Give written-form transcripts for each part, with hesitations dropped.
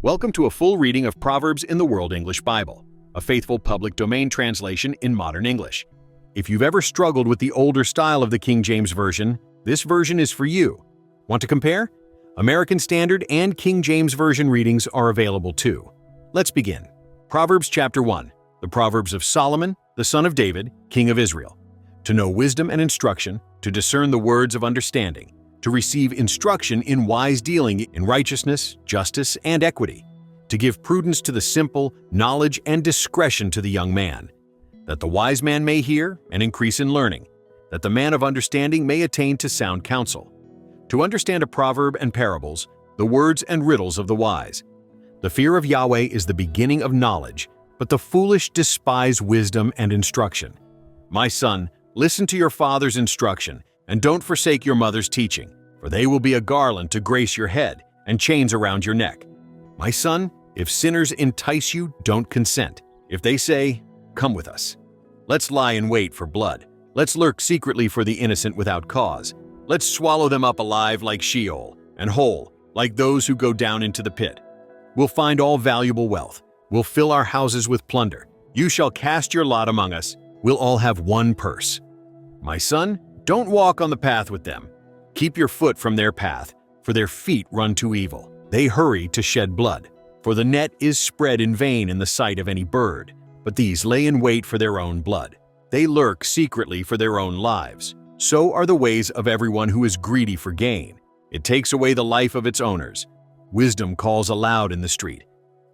Welcome to a full reading of Proverbs in the World English Bible, a faithful public domain translation in modern English. If you've ever struggled with the older style of the King James Version, this version is for you. Want to compare? American Standard and King James Version readings are available too. Let's begin. Proverbs chapter 1, the Proverbs of Solomon, the son of David, king of Israel. To know wisdom and instruction, to discern the words of understanding, to receive instruction in wise dealing in righteousness, justice, and equity, to give prudence to the simple, knowledge and discretion to the young man, that the wise man may hear and increase in learning, that the man of understanding may attain to sound counsel, to understand a proverb and parables, the words and riddles of the wise. The fear of Yahweh is the beginning of knowledge, but the foolish despise wisdom and instruction. My son, listen to your father's instruction, and don't forsake your mother's teaching, for they will be a garland to grace your head and chains around your neck. My son, if sinners entice you, don't consent. If they say, "Come with us," let's lie in wait for blood. Let's lurk secretly for the innocent without cause. Let's swallow them up alive like Sheol, and whole, like those who go down into the pit. We'll find all valuable wealth. We'll fill our houses with plunder. You shall cast your lot among us. We'll all have one purse. My son, don't walk on the path with them. Keep your foot from their path, for their feet run to evil. They hurry to shed blood. For the net is spread in vain in the sight of any bird, but these lay in wait for their own blood. They lurk secretly for their own lives. So are the ways of everyone who is greedy for gain. It takes away the life of its owners. Wisdom calls aloud in the street.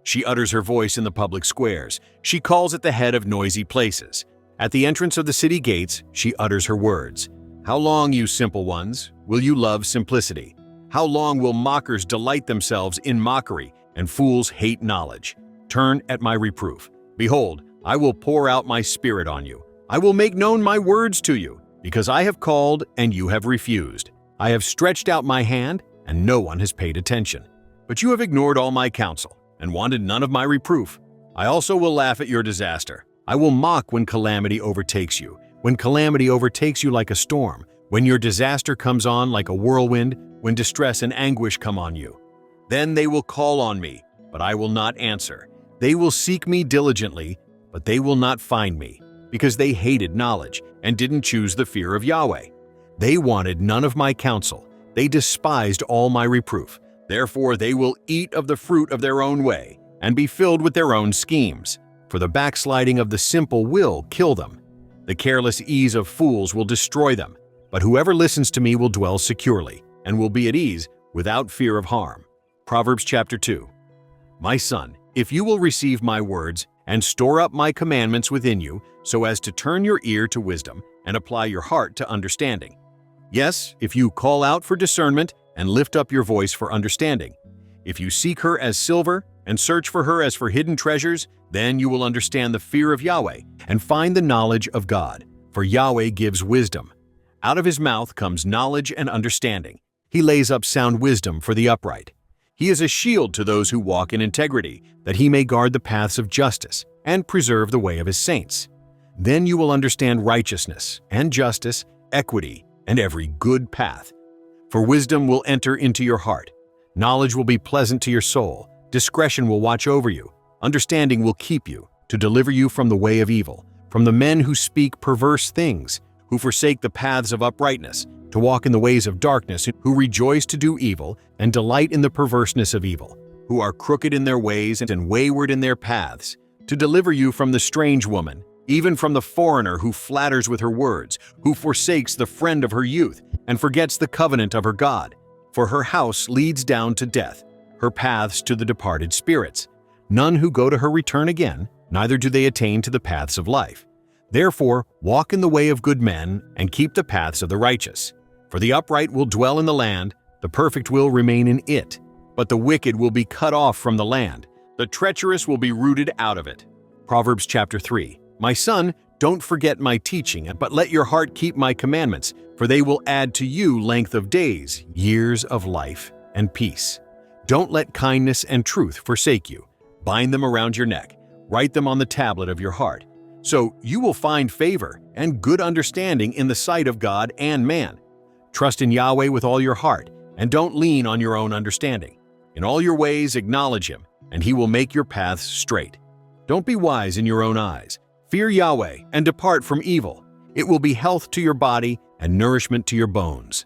She utters her voice in the public squares. She calls at the head of noisy places. At the entrance of the city gates, she utters her words. How long, you simple ones, will you love simplicity? How long will mockers delight themselves in mockery and fools hate knowledge? Turn at my reproof. Behold, I will pour out my spirit on you. I will make known my words to you, because I have called and you have refused. I have stretched out my hand and no one has paid attention. But you have ignored all my counsel and wanted none of my reproof. I also will laugh at your disaster. I will mock when calamity overtakes you, when calamity overtakes you like a storm, when your disaster comes on like a whirlwind, when distress and anguish come on you. Then they will call on me, but I will not answer. They will seek me diligently, but they will not find me, because they hated knowledge and didn't choose the fear of Yahweh. They wanted none of my counsel. They despised all my reproof. Therefore they will eat of the fruit of their own way and be filled with their own schemes. For the backsliding of the simple will kill them. The careless ease of fools will destroy them. But whoever listens to me will dwell securely and will be at ease without fear of harm. Proverbs chapter 2. My son, if you will receive my words and store up my commandments within you, so as to turn your ear to wisdom and apply your heart to understanding. Yes, if you call out for discernment and lift up your voice for understanding. If you seek her as silver and search for her as for hidden treasures, then you will understand the fear of Yahweh and find the knowledge of God. For Yahweh gives wisdom. Out of his mouth comes knowledge and understanding. He lays up sound wisdom for the upright. He is a shield to those who walk in integrity, that he may guard the paths of justice and preserve the way of his saints. Then you will understand righteousness and justice, equity, and every good path. For wisdom will enter into your heart. Knowledge will be pleasant to your soul. Discretion will watch over you. Understanding will keep you, to deliver you from the way of evil, from the men who speak perverse things, who forsake the paths of uprightness, to walk in the ways of darkness, who rejoice to do evil and delight in the perverseness of evil, who are crooked in their ways and wayward in their paths, to deliver you from the strange woman, even from the foreigner who flatters with her words, who forsakes the friend of her youth and forgets the covenant of her God. For her house leads down to death, her paths to the departed spirits. None who go to her return again, neither do they attain to the paths of life. Therefore, walk in the way of good men and keep the paths of the righteous. For the upright will dwell in the land, the perfect will remain in it. But the wicked will be cut off from the land, the treacherous will be rooted out of it. Proverbs chapter 3. My son, don't forget my teaching, but let your heart keep my commandments, for they will add to you length of days, years of life, and peace. Don't let kindness and truth forsake you. Bind them around your neck. Write them on the tablet of your heart. So you will find favor and good understanding in the sight of God and man. Trust in Yahweh with all your heart, and don't lean on your own understanding. In all your ways acknowledge him, and he will make your paths straight. Don't be wise in your own eyes. Fear Yahweh and depart from evil. It will be health to your body and nourishment to your bones.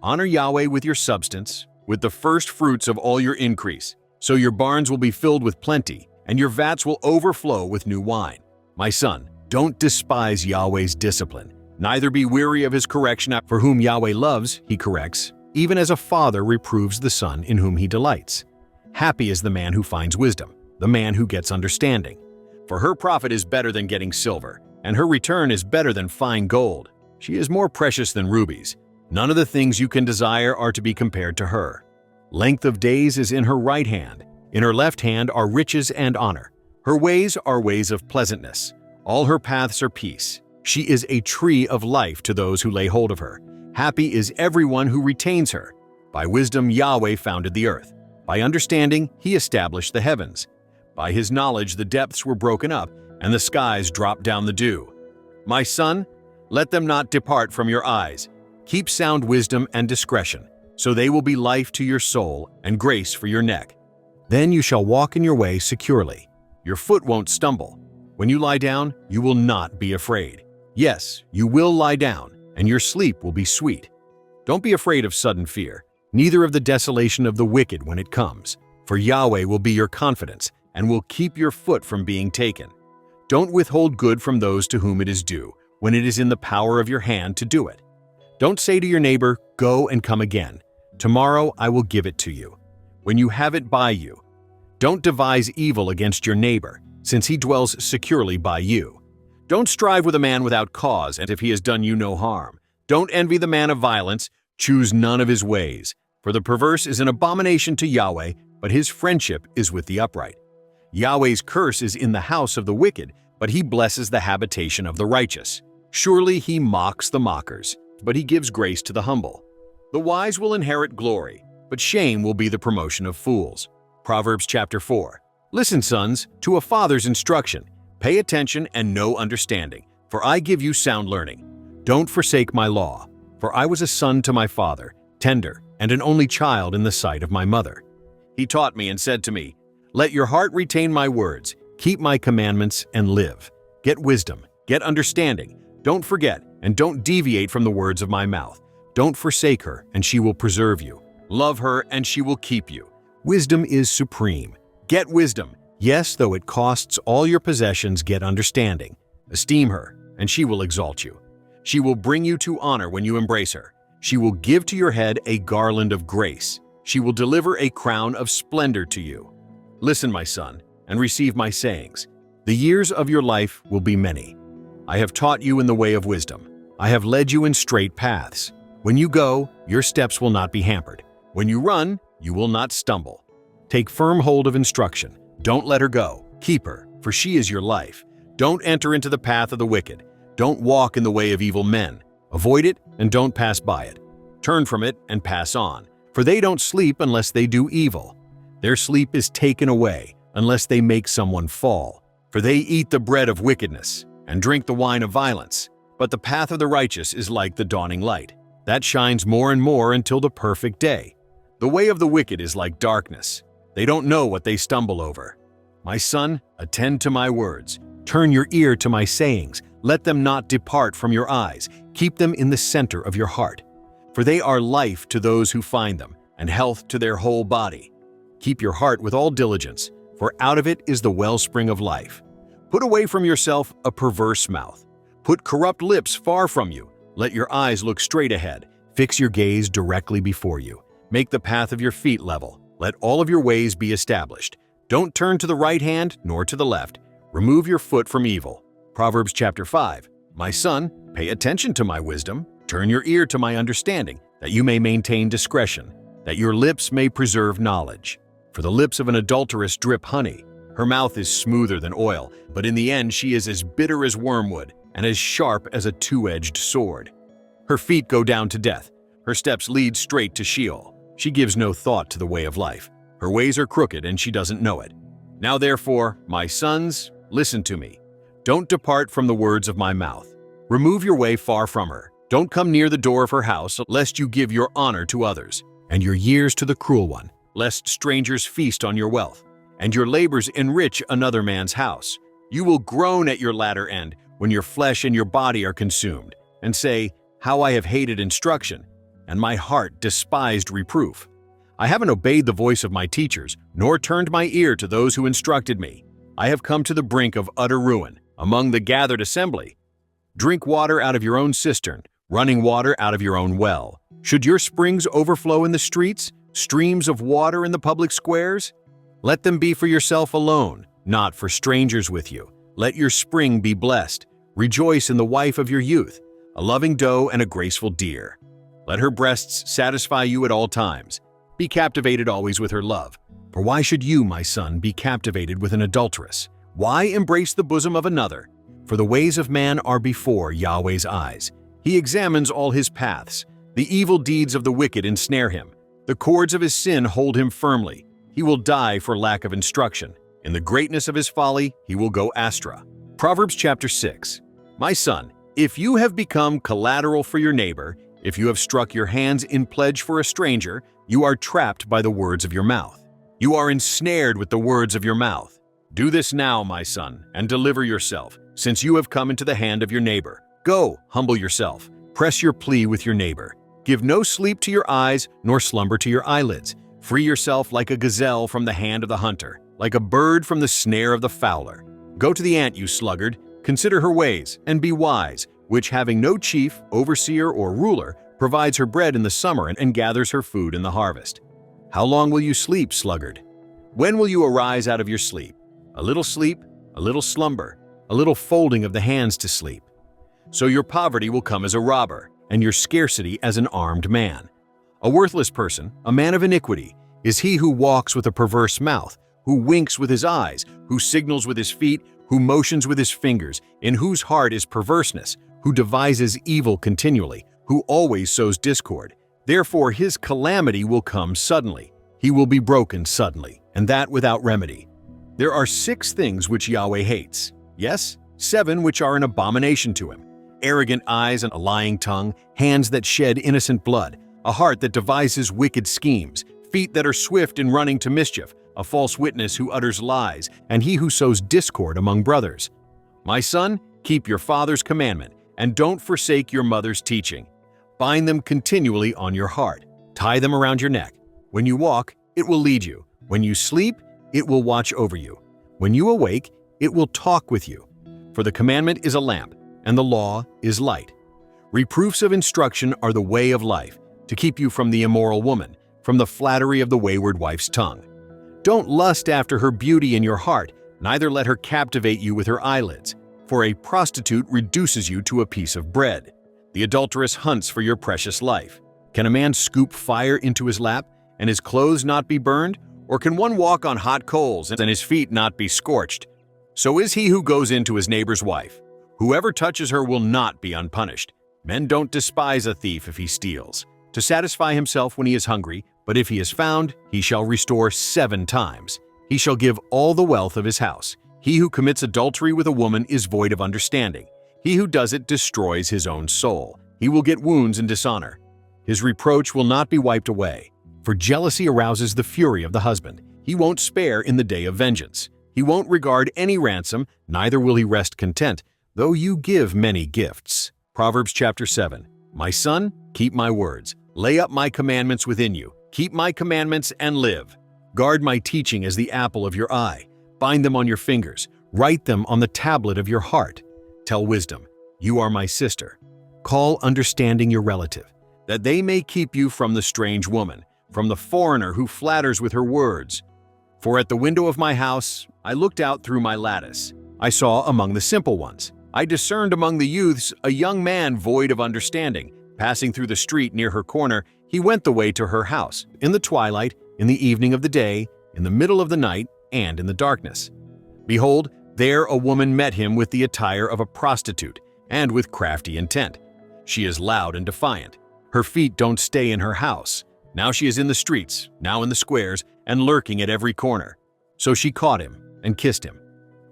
Honor Yahweh with your substance, with the first fruits of all your increase. So your barns will be filled with plenty, and your vats will overflow with new wine. My son, don't despise Yahweh's discipline, neither be weary of his correction, for whom Yahweh loves, he corrects, even as a father reproves the son in whom he delights. Happy is the man who finds wisdom, the man who gets understanding. For her profit is better than getting silver, and her return is better than fine gold. She is more precious than rubies. None of the things you can desire are to be compared to her. Length of days is in her right hand. In her left hand are riches and honor. Her ways are ways of pleasantness. All her paths are peace. She is a tree of life to those who lay hold of her. Happy is everyone who retains her. By wisdom Yahweh founded the earth. By understanding he established the heavens. By his knowledge the depths were broken up, and the skies dropped down the dew. My son, let them not depart from your eyes. Keep sound wisdom and discretion, so they will be life to your soul and grace for your neck. Then you shall walk in your way securely. Your foot won't stumble. When you lie down, you will not be afraid. Yes, you will lie down, and your sleep will be sweet. Don't be afraid of sudden fear, neither of the desolation of the wicked when it comes. For Yahweh will be your confidence, and will keep your foot from being taken. Don't withhold good from those to whom it is due, when it is in the power of your hand to do it. Don't say to your neighbor, "Go and come again. Tomorrow I will give it to you," when you have it by you. Don't devise evil against your neighbor, since he dwells securely by you. Don't strive with a man without cause, and if he has done you no harm. Don't envy the man of violence. Choose none of his ways. For the perverse is an abomination to Yahweh, but his friendship is with the upright. Yahweh's curse is in the house of the wicked, but he blesses the habitation of the righteous. Surely he mocks the mockers, but he gives grace to the humble. The wise will inherit glory, but shame will be the promotion of fools. Proverbs chapter 4. Listen, sons, to a father's instruction. Pay attention and know understanding, for I give you sound learning. Don't forsake my law, for I was a son to my father, tender, and an only child in the sight of my mother. He taught me and said to me, "Let your heart retain my words, keep my commandments, and live. Get wisdom, get understanding. Don't forget, and don't deviate from the words of my mouth. Don't forsake her, and she will preserve you. Love her, and she will keep you. Wisdom is supreme. Get wisdom. Yes, though it costs all your possessions, get understanding. Esteem her, and she will exalt you. She will bring you to honor when you embrace her. She will give to your head a garland of grace. She will deliver a crown of splendor to you. Listen, my son, and receive my sayings. The years of your life will be many. I have taught you in the way of wisdom. I have led you in straight paths. When you go, your steps will not be hampered. When you run, you will not stumble. Take firm hold of instruction. Don't let her go. Keep her, for she is your life. Don't enter into the path of the wicked. Don't walk in the way of evil men. Avoid it and don't pass by it. Turn from it and pass on, for they don't sleep unless they do evil. Their sleep is taken away unless they make someone fall. For they eat the bread of wickedness and drink the wine of violence. But the path of the righteous is like the dawning light, that shines more and more until the perfect day. The way of the wicked is like darkness. They don't know what they stumble over. My son, attend to my words. Turn your ear to my sayings. Let them not depart from your eyes. Keep them in the center of your heart. For they are life to those who find them, and health to their whole body. Keep your heart with all diligence, for out of it is the wellspring of life. Put away from yourself a perverse mouth. Put corrupt lips far from you. Let your eyes look straight ahead. Fix your gaze directly before you. Make the path of your feet level. Let all of your ways be established. Don't turn to the right hand nor to the left. Remove your foot from evil. Proverbs chapter 5. My son, pay attention to my wisdom. Turn your ear to my understanding, that you may maintain discretion, that your lips may preserve knowledge. For the lips of an adulteress drip honey. Her mouth is smoother than oil, but in the end she is as bitter as wormwood and as sharp as a two-edged sword. Her feet go down to death. Her steps lead straight to Sheol. She gives no thought to the way of life. Her ways are crooked and she doesn't know it. Now therefore, my sons, listen to me. Don't depart from the words of my mouth. Remove your way far from her. Don't come near the door of her house, lest you give your honor to others, and your years to the cruel one, lest strangers feast on your wealth. and your labors enrich another man's house. You will groan at your latter end when your flesh and your body are consumed, and say, "How I have hated instruction, and my heart despised reproof. I haven't obeyed the voice of my teachers, nor turned my ear to those who instructed me. I have come to the brink of utter ruin, among the gathered assembly. Drink water out of your own cistern, running water out of your own well. Should your springs overflow in the streets, streams of water in the public squares? Let them be for yourself alone, not for strangers with you. Let your spring be blessed. Rejoice in the wife of your youth, a loving doe and a graceful deer. Let her breasts satisfy you at all times. Be captivated always with her love. For why should you, my son, be captivated with an adulteress? Why embrace the bosom of another? For the ways of man are before Yahweh's eyes. He examines all his paths. The evil deeds of the wicked ensnare him. The cords of his sin hold him firmly. He will die for lack of instruction. In the greatness of his folly, he will go astray. Proverbs chapter 6. My son, if you have become collateral for your neighbor, if you have struck your hands in pledge for a stranger, you are trapped by the words of your mouth. You are ensnared with the words of your mouth. Do this now, my son, and deliver yourself, since you have come into the hand of your neighbor. Go, humble yourself. Press your plea with your neighbor. Give no sleep to your eyes, nor slumber to your eyelids. Free yourself like a gazelle from the hand of the hunter, like a bird from the snare of the fowler. Go to the ant, you sluggard. Consider her ways, and be wise, which having no chief, overseer, or ruler, provides her bread in the summer and gathers her food in the harvest. How long will you sleep, sluggard? When will you arise out of your sleep? A little slumber, a little folding of the hands to sleep. So your poverty will come as a robber, and your scarcity as an armed man. A worthless person, a man of iniquity, is he who walks with a perverse mouth, who winks with his eyes, who signals with his feet, who motions with his fingers, in whose heart is perverseness, who devises evil continually, who always sows discord. Therefore his calamity will come suddenly. He will be broken suddenly, and that without remedy. There are 6 things which Yahweh hates. Yes, 7 which are an abomination to him. Arrogant eyes and a lying tongue, hands that shed innocent blood, a heart that devises wicked schemes, feet that are swift in running to mischief, a false witness who utters lies, and he who sows discord among brothers. My son, keep your father's commandment, and don't forsake your mother's teaching. Bind them continually on your heart. Tie them around your neck. When you walk, it will lead you. When you sleep, it will watch over you. When you awake, it will talk with you. For the commandment is a lamp, and the law is light. Reproofs of instruction are the way of life, to keep you from the immoral woman, from the flattery of the wayward wife's tongue. Don't lust after her beauty in your heart, neither let her captivate you with her eyelids, for a prostitute reduces you to a piece of bread. The adulteress hunts for your precious life. Can a man scoop fire into his lap, and his clothes not be burned? Or can one walk on hot coals, and his feet not be scorched? So is he who goes into his neighbor's wife. Whoever touches her will not be unpunished. Men don't despise a thief if he steals, to satisfy himself when he is hungry, but if he is found, he shall restore 7 times. He shall give all the wealth of his house. He who commits adultery with a woman is void of understanding. He who does it destroys his own soul. He will get wounds and dishonor. His reproach will not be wiped away, for jealousy arouses the fury of the husband. He won't spare in the day of vengeance. He won't regard any ransom, neither will he rest content, though you give many gifts. Proverbs chapter 7. My son, keep my words. Lay up my commandments within you. Keep my commandments and live. Guard my teaching as the apple of your eye. Bind them on your fingers. Write them on the tablet of your heart. Tell wisdom, you are my sister. Call understanding your relative, that they may keep you from the strange woman, from the foreigner who flatters with her words. For at the window of my house I looked out through my lattice. I saw among the simple ones. I discerned among the youths a young man void of understanding. Passing through the street near her corner, he went the way to her house, in the twilight, in the evening of the day, in the middle of the night, and in the darkness. Behold, there a woman met him with the attire of a prostitute, and with crafty intent. She is loud and defiant. Her feet don't stay in her house. Now she is in the streets, now in the squares, and lurking at every corner. So she caught him and kissed him.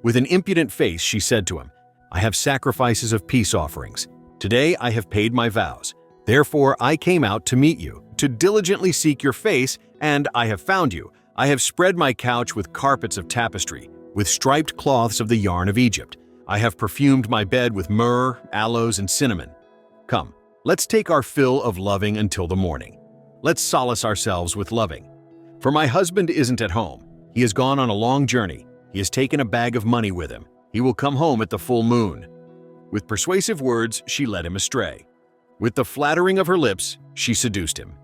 With an impudent face she said to him, I have sacrifices of peace offerings. Today I have paid my vows. Therefore I came out to meet you, to diligently seek your face, and I have found you. I have spread my couch with carpets of tapestry, with striped cloths of the yarn of Egypt. I have perfumed my bed with myrrh, aloes, and cinnamon. Come, let's take our fill of loving until the morning. Let's solace ourselves with loving. For my husband isn't at home. He has gone on a long journey. He has taken a bag of money with him. He will come home at the full moon. With persuasive words, she led him astray. With the flattering of her lips, she seduced him.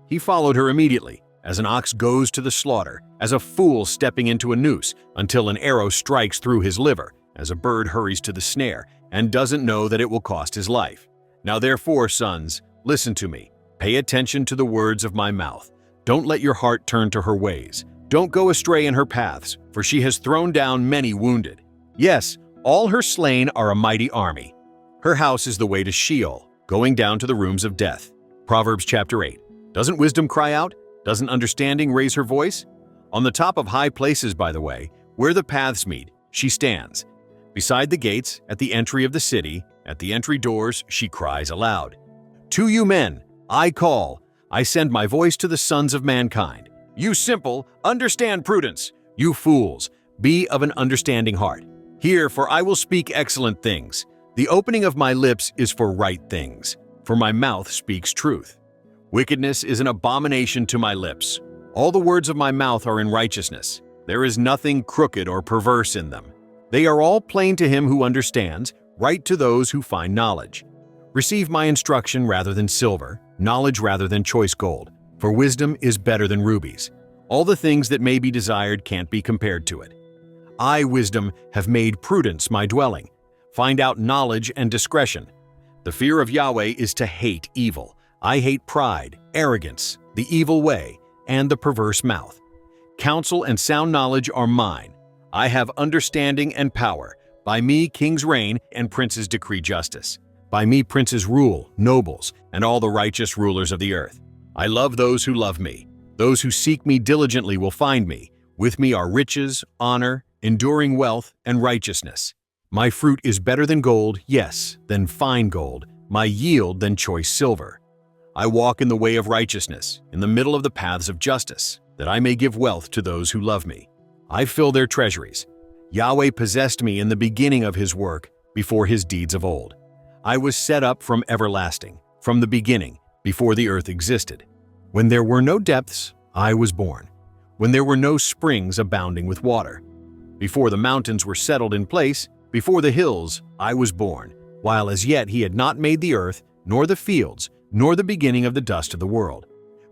He followed her immediately, as an ox goes to the slaughter, as a fool stepping into a noose, until an arrow strikes through his liver, as a bird hurries to the snare, and doesn't know that it will cost his life. Now therefore, sons, listen to me. Pay attention to the words of my mouth. Don't let your heart turn to her ways. Don't go astray in her paths, for she has thrown down many wounded. Yes, all her slain are a mighty army. Her house is the way to Sheol, going down to the rooms of death. Proverbs chapter 8. Doesn't wisdom cry out? Doesn't understanding raise her voice? On the top of high places, by the way, where the paths meet, she stands. Beside the gates, at the entry of the city, at the entry doors, she cries aloud. To you men, I call. I send my voice to the sons of mankind. You simple, understand prudence. You fools, be of an understanding heart. Hear, for I will speak excellent things. The opening of my lips is for right things, for my mouth speaks truth. Wickedness is an abomination to my lips. All the words of my mouth are in righteousness. There is nothing crooked or perverse in them. They are all plain to him who understands, right to those who find knowledge. Receive my instruction rather than silver, knowledge rather than choice gold, for wisdom is better than rubies. All the things that may be desired can't be compared to it. I, wisdom, have made prudence my dwelling. Find out knowledge and discretion. The fear of Yahweh is to hate evil. I hate pride, arrogance, the evil way, and the perverse mouth. Counsel and sound knowledge are mine. I have understanding and power. By me kings reign and princes decree justice. By me princes rule, nobles, and all the righteous rulers of the earth. I love those who love me. Those who seek me diligently will find me. With me are riches, honor, enduring wealth, and righteousness. My fruit is better than gold, yes, than fine gold, my yield than choice silver. I walk in the way of righteousness, in the middle of the paths of justice, that I may give wealth to those who love me. I fill their treasuries. Yahweh possessed me in the beginning of his work, before his deeds of old. I was set up from everlasting, from the beginning, before the earth existed. When there were no depths, I was born. When there were no springs abounding with water. Before the mountains were settled in place, before the hills, I was born, while as yet he had not made the earth, nor the fields, nor the beginning of the dust of the world.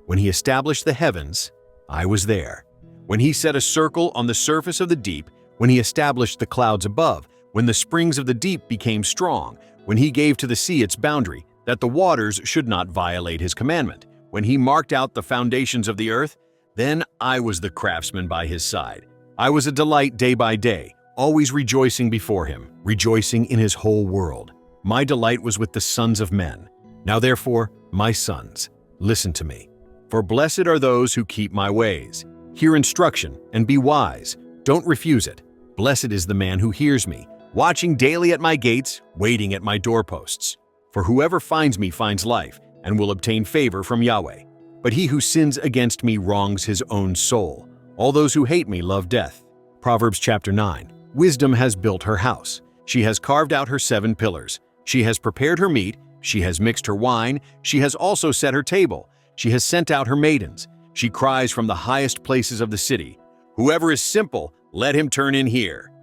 When he established the heavens, I was there. When he set a circle on the surface of the deep, when he established the clouds above, when the springs of the deep became strong, when he gave to the sea its boundary, that the waters should not violate his commandment, when he marked out the foundations of the earth, then I was the craftsman by his side. I was a delight day by day, always rejoicing before him, rejoicing in his whole world. My delight was with the sons of men. Now therefore, my sons, listen to me. For blessed are those who keep my ways. Hear instruction and be wise. Don't refuse it. Blessed is the man who hears me, watching daily at my gates, waiting at my doorposts. For whoever finds me finds life, and will obtain favor from Yahweh. But he who sins against me wrongs his own soul. All those who hate me love death. Proverbs chapter 9. Wisdom has built her house. She has carved out her 7 pillars. She has prepared her meat. She has mixed her wine. She has also set her table. She has sent out her maidens. She cries from the highest places of the city. Whoever is simple, let him turn in here.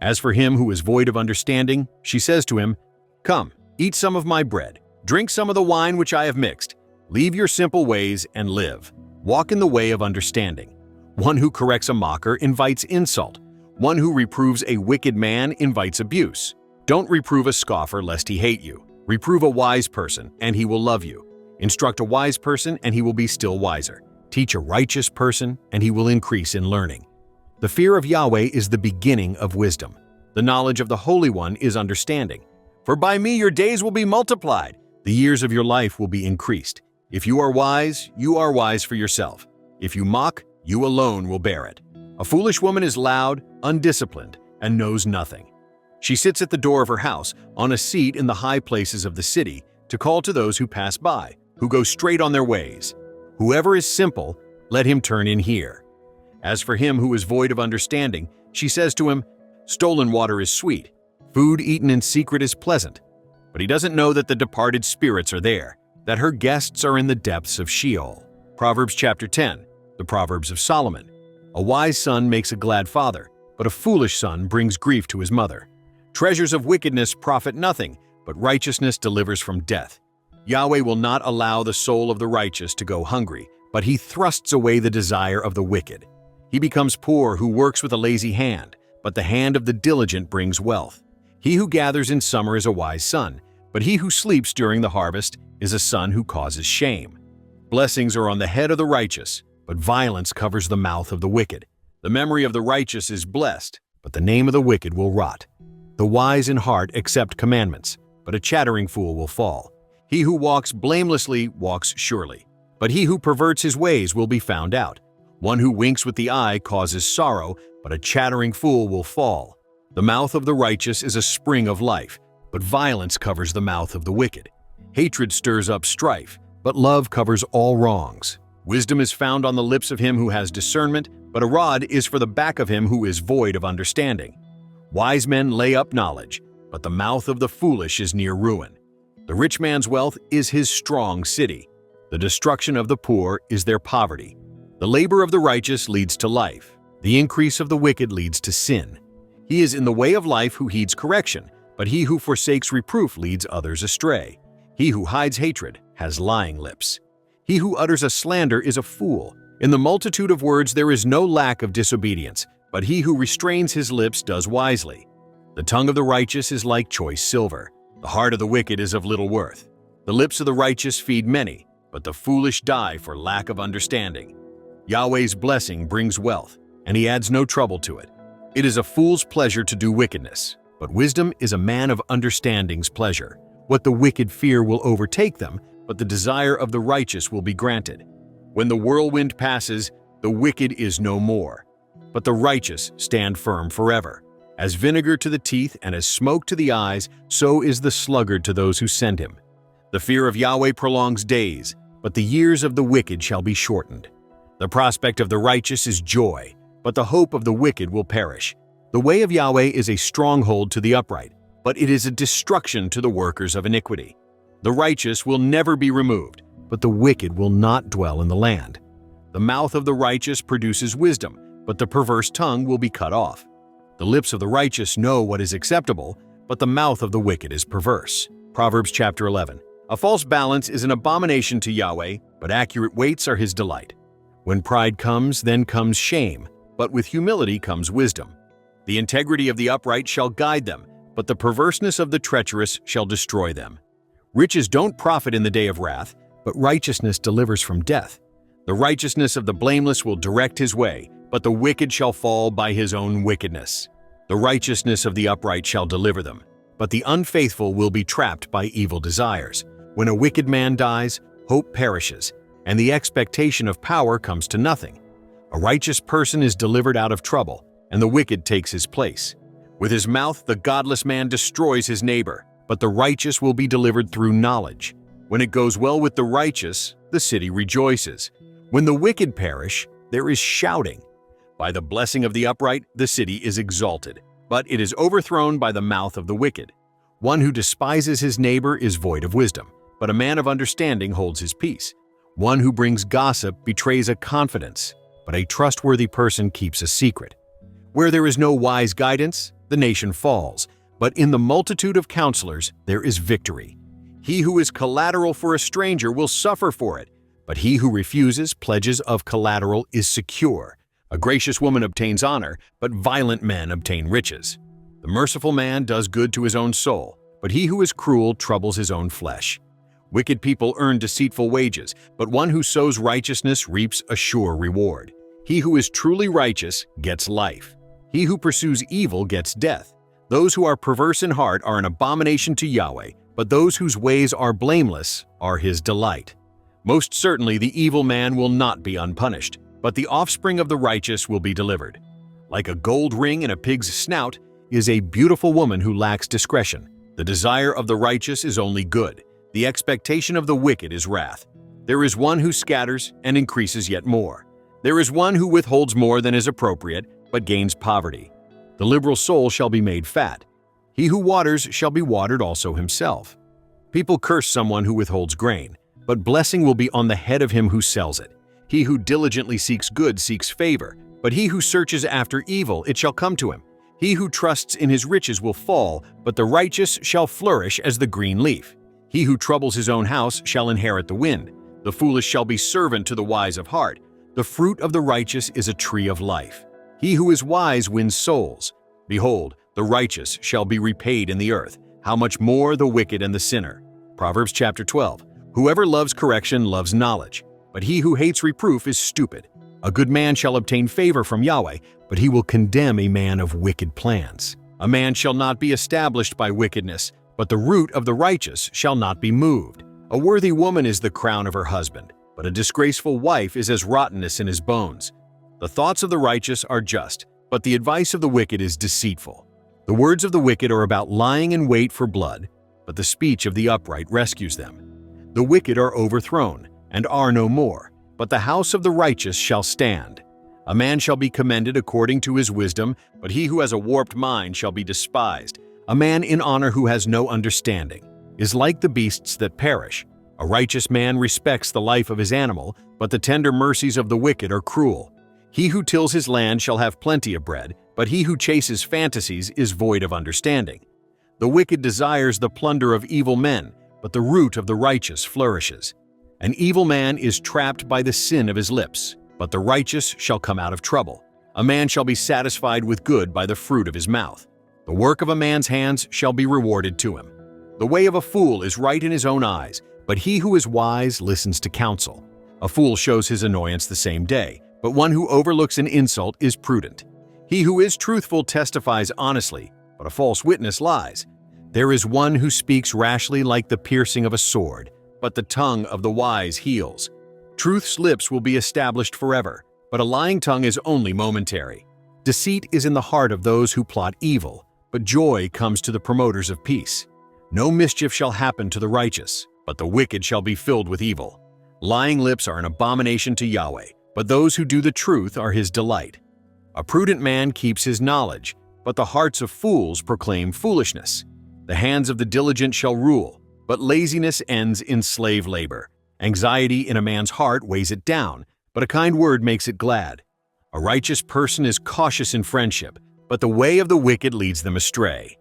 As for him who is void of understanding, she says to him, Come, eat some of my bread. Drink some of the wine which I have mixed. Leave your simple ways and live. Walk in the way of understanding. One who corrects a mocker invites insult. One who reproves a wicked man invites abuse. Don't reprove a scoffer lest he hate you. Reprove a wise person, and he will love you. Instruct a wise person, and he will be still wiser. Teach a righteous person, and he will increase in learning. The fear of Yahweh is the beginning of wisdom. The knowledge of the Holy One is understanding. For by me your days will be multiplied. The years of your life will be increased. If you are wise for yourself. If you mock, you alone will bear it. A foolish woman is loud, undisciplined, and knows nothing. She sits at the door of her house, on a seat in the high places of the city, to call to those who pass by, who go straight on their ways. Whoever is simple, let him turn in here. As for him who is void of understanding, she says to him, "Stolen water is sweet, food eaten in secret is pleasant." But he doesn't know that the departed spirits are there, that her guests are in the depths of Sheol. Proverbs chapter 10, the Proverbs of Solomon. A wise son makes a glad father, but a foolish son brings grief to his mother. Treasures of wickedness profit nothing, but righteousness delivers from death. Yahweh will not allow the soul of the righteous to go hungry, but he thrusts away the desire of the wicked. He becomes poor who works with a lazy hand, but the hand of the diligent brings wealth. He who gathers in summer is a wise son, but he who sleeps during the harvest is a son who causes shame. Blessings are on the head of the righteous, but violence covers the mouth of the wicked. The memory of the righteous is blessed, but the name of the wicked will rot. The wise in heart accept commandments, but a chattering fool will fall. He who walks blamelessly walks surely, but he who perverts his ways will be found out. One who winks with the eye causes sorrow, but a chattering fool will fall. The mouth of the righteous is a spring of life, but violence covers the mouth of the wicked. Hatred stirs up strife, but love covers all wrongs. Wisdom is found on the lips of him who has discernment, but a rod is for the back of him who is void of understanding. Wise men lay up knowledge, but the mouth of the foolish is near ruin. The rich man's wealth is his strong city. The destruction of the poor is their poverty. The labor of the righteous leads to life. The increase of the wicked leads to sin. He is in the way of life who heeds correction, but he who forsakes reproof leads others astray. He who hides hatred has lying lips. He who utters a slander is a fool. In the multitude of words there is no lack of disobedience, but he who restrains his lips does wisely. The tongue of the righteous is like choice silver. The heart of the wicked is of little worth. The lips of the righteous feed many, but the foolish die for lack of understanding. Yahweh's blessing brings wealth, and he adds no trouble to it. It is a fool's pleasure to do wickedness, but wisdom is a man of understanding's pleasure. What the wicked fear will overtake them, but the desire of the righteous will be granted. When the whirlwind passes, the wicked is no more, but the righteous stand firm forever. As vinegar to the teeth and as smoke to the eyes, so is the sluggard to those who send him. The fear of Yahweh prolongs days, but the years of the wicked shall be shortened. The prospect of the righteous is joy, but the hope of the wicked will perish. The way of Yahweh is a stronghold to the upright, but it is a destruction to the workers of iniquity. The righteous will never be removed, but the wicked will not dwell in the land. The mouth of the righteous produces wisdom, but the perverse tongue will be cut off. The lips of the righteous know what is acceptable, but the mouth of the wicked is perverse. Proverbs chapter 11. A false balance is an abomination to Yahweh, but accurate weights are his delight. When pride comes, then comes shame, but with humility comes wisdom. The integrity of the upright shall guide them, but the perverseness of the treacherous shall destroy them. Riches don't profit in the day of wrath, but righteousness delivers from death. The righteousness of the blameless will direct his way, but the wicked shall fall by his own wickedness. The righteousness of the upright shall deliver them, but the unfaithful will be trapped by evil desires. When a wicked man dies, hope perishes, and the expectation of power comes to nothing. A righteous person is delivered out of trouble, and the wicked takes his place. With his mouth, the godless man destroys his neighbor, but the righteous will be delivered through knowledge. When it goes well with the righteous, the city rejoices. When the wicked perish, there is shouting. By the blessing of the upright, the city is exalted, but it is overthrown by the mouth of the wicked. One who despises his neighbor is void of wisdom, but a man of understanding holds his peace. One who brings gossip betrays a confidence, but a trustworthy person keeps a secret. Where there is no wise guidance, the nation falls, but in the multitude of counselors there is victory. He who is collateral for a stranger will suffer for it, but he who refuses pledges of collateral is secure. A gracious woman obtains honor, but violent men obtain riches. The merciful man does good to his own soul, but he who is cruel troubles his own flesh. Wicked people earn deceitful wages, but one who sows righteousness reaps a sure reward. He who is truly righteous gets life. He who pursues evil gets death. Those who are perverse in heart are an abomination to Yahweh, but those whose ways are blameless are his delight. Most certainly the evil man will not be unpunished, but the offspring of the righteous will be delivered. Like a gold ring in a pig's snout is a beautiful woman who lacks discretion. The desire of the righteous is only good. The expectation of the wicked is wrath. There is one who scatters and increases yet more. There is one who withholds more than is appropriate, but gains poverty. The liberal soul shall be made fat. He who waters shall be watered also himself. People curse someone who withholds grain, but blessing will be on the head of him who sells it. He who diligently seeks good seeks favor, but he who searches after evil, it shall come to him. He who trusts in his riches will fall, but the righteous shall flourish as the green leaf. He who troubles his own house shall inherit the wind. The foolish shall be servant to the wise of heart. The fruit of the righteous is a tree of life. He who is wise wins souls. Behold, the righteous shall be repaid in the earth. How much more the wicked and the sinner? Proverbs chapter 12. Whoever loves correction loves knowledge, but he who hates reproof is stupid. A good man shall obtain favor from Yahweh, but he will condemn a man of wicked plans. A man shall not be established by wickedness, but the root of the righteous shall not be moved. A worthy woman is the crown of her husband, but a disgraceful wife is as rottenness in his bones. The thoughts of the righteous are just, but the advice of the wicked is deceitful. The words of the wicked are about lying in wait for blood, but the speech of the upright rescues them. The wicked are overthrown, and are no more, but the house of the righteous shall stand. A man shall be commended according to his wisdom, but he who has a warped mind shall be despised. A man in honor who has no understanding is like the beasts that perish. A righteous man respects the life of his animal, but the tender mercies of the wicked are cruel. He who tills his land shall have plenty of bread, but he who chases fantasies is void of understanding. The wicked desires the plunder of evil men, but the root of the righteous flourishes. An evil man is trapped by the sin of his lips, but the righteous shall come out of trouble. A man shall be satisfied with good by the fruit of his mouth. The work of a man's hands shall be rewarded to him. The way of a fool is right in his own eyes, but he who is wise listens to counsel. A fool shows his annoyance the same day, but one who overlooks an insult is prudent. He who is truthful testifies honestly, but a false witness lies. There is one who speaks rashly like the piercing of a sword, but the tongue of the wise heals. Truth's lips will be established forever, but a lying tongue is only momentary. Deceit is in the heart of those who plot evil, but joy comes to the promoters of peace. No mischief shall happen to the righteous, but the wicked shall be filled with evil. Lying lips are an abomination to Yahweh, but those who do the truth are his delight. A prudent man keeps his knowledge, but the hearts of fools proclaim foolishness. The hands of the diligent shall rule, but laziness ends in slave labor. Anxiety in a man's heart weighs it down, but a kind word makes it glad. A righteous person is cautious in friendship, but the way of the wicked leads them astray.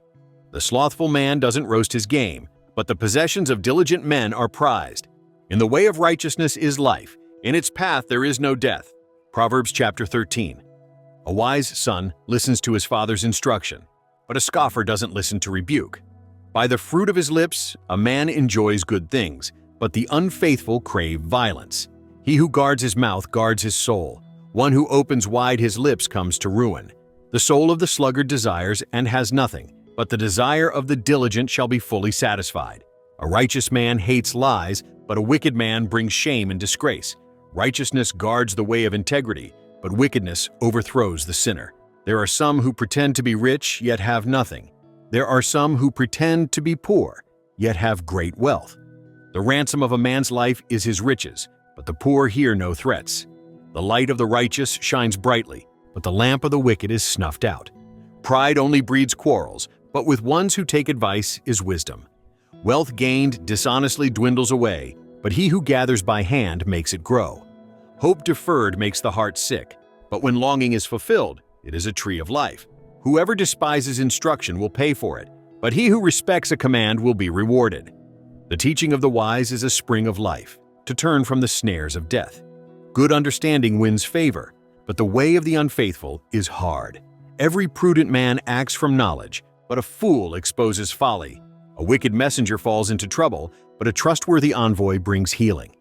The slothful man doesn't roast his game, but the possessions of diligent men are prized. In the way of righteousness is life, in its path there is no death. Proverbs chapter 13. A wise son listens to his father's instruction, but a scoffer doesn't listen to rebuke. By the fruit of his lips a man enjoys good things, but the unfaithful crave violence. He who guards his mouth guards his soul. One who opens wide his lips comes to ruin. The soul of the sluggard desires and has nothing, but the desire of the diligent shall be fully satisfied. A righteous man hates lies, but a wicked man brings shame and disgrace. Righteousness guards the way of integrity, but wickedness overthrows the sinner. There are some who pretend to be rich, yet have nothing. There are some who pretend to be poor, yet have great wealth. The ransom of a man's life is his riches, but the poor hear no threats. The light of the righteous shines brightly, but the lamp of the wicked is snuffed out. Pride only breeds quarrels, but with ones who take advice is wisdom. Wealth gained dishonestly dwindles away, but he who gathers by hand makes it grow. Hope deferred makes the heart sick, but when longing is fulfilled, it is a tree of life. Whoever despises instruction will pay for it, but he who respects a command will be rewarded. The teaching of the wise is a spring of life, to turn from the snares of death. Good understanding wins favor, but the way of the unfaithful is hard. Every prudent man acts from knowledge, but a fool exposes folly. A wicked messenger falls into trouble, but a trustworthy envoy brings healing.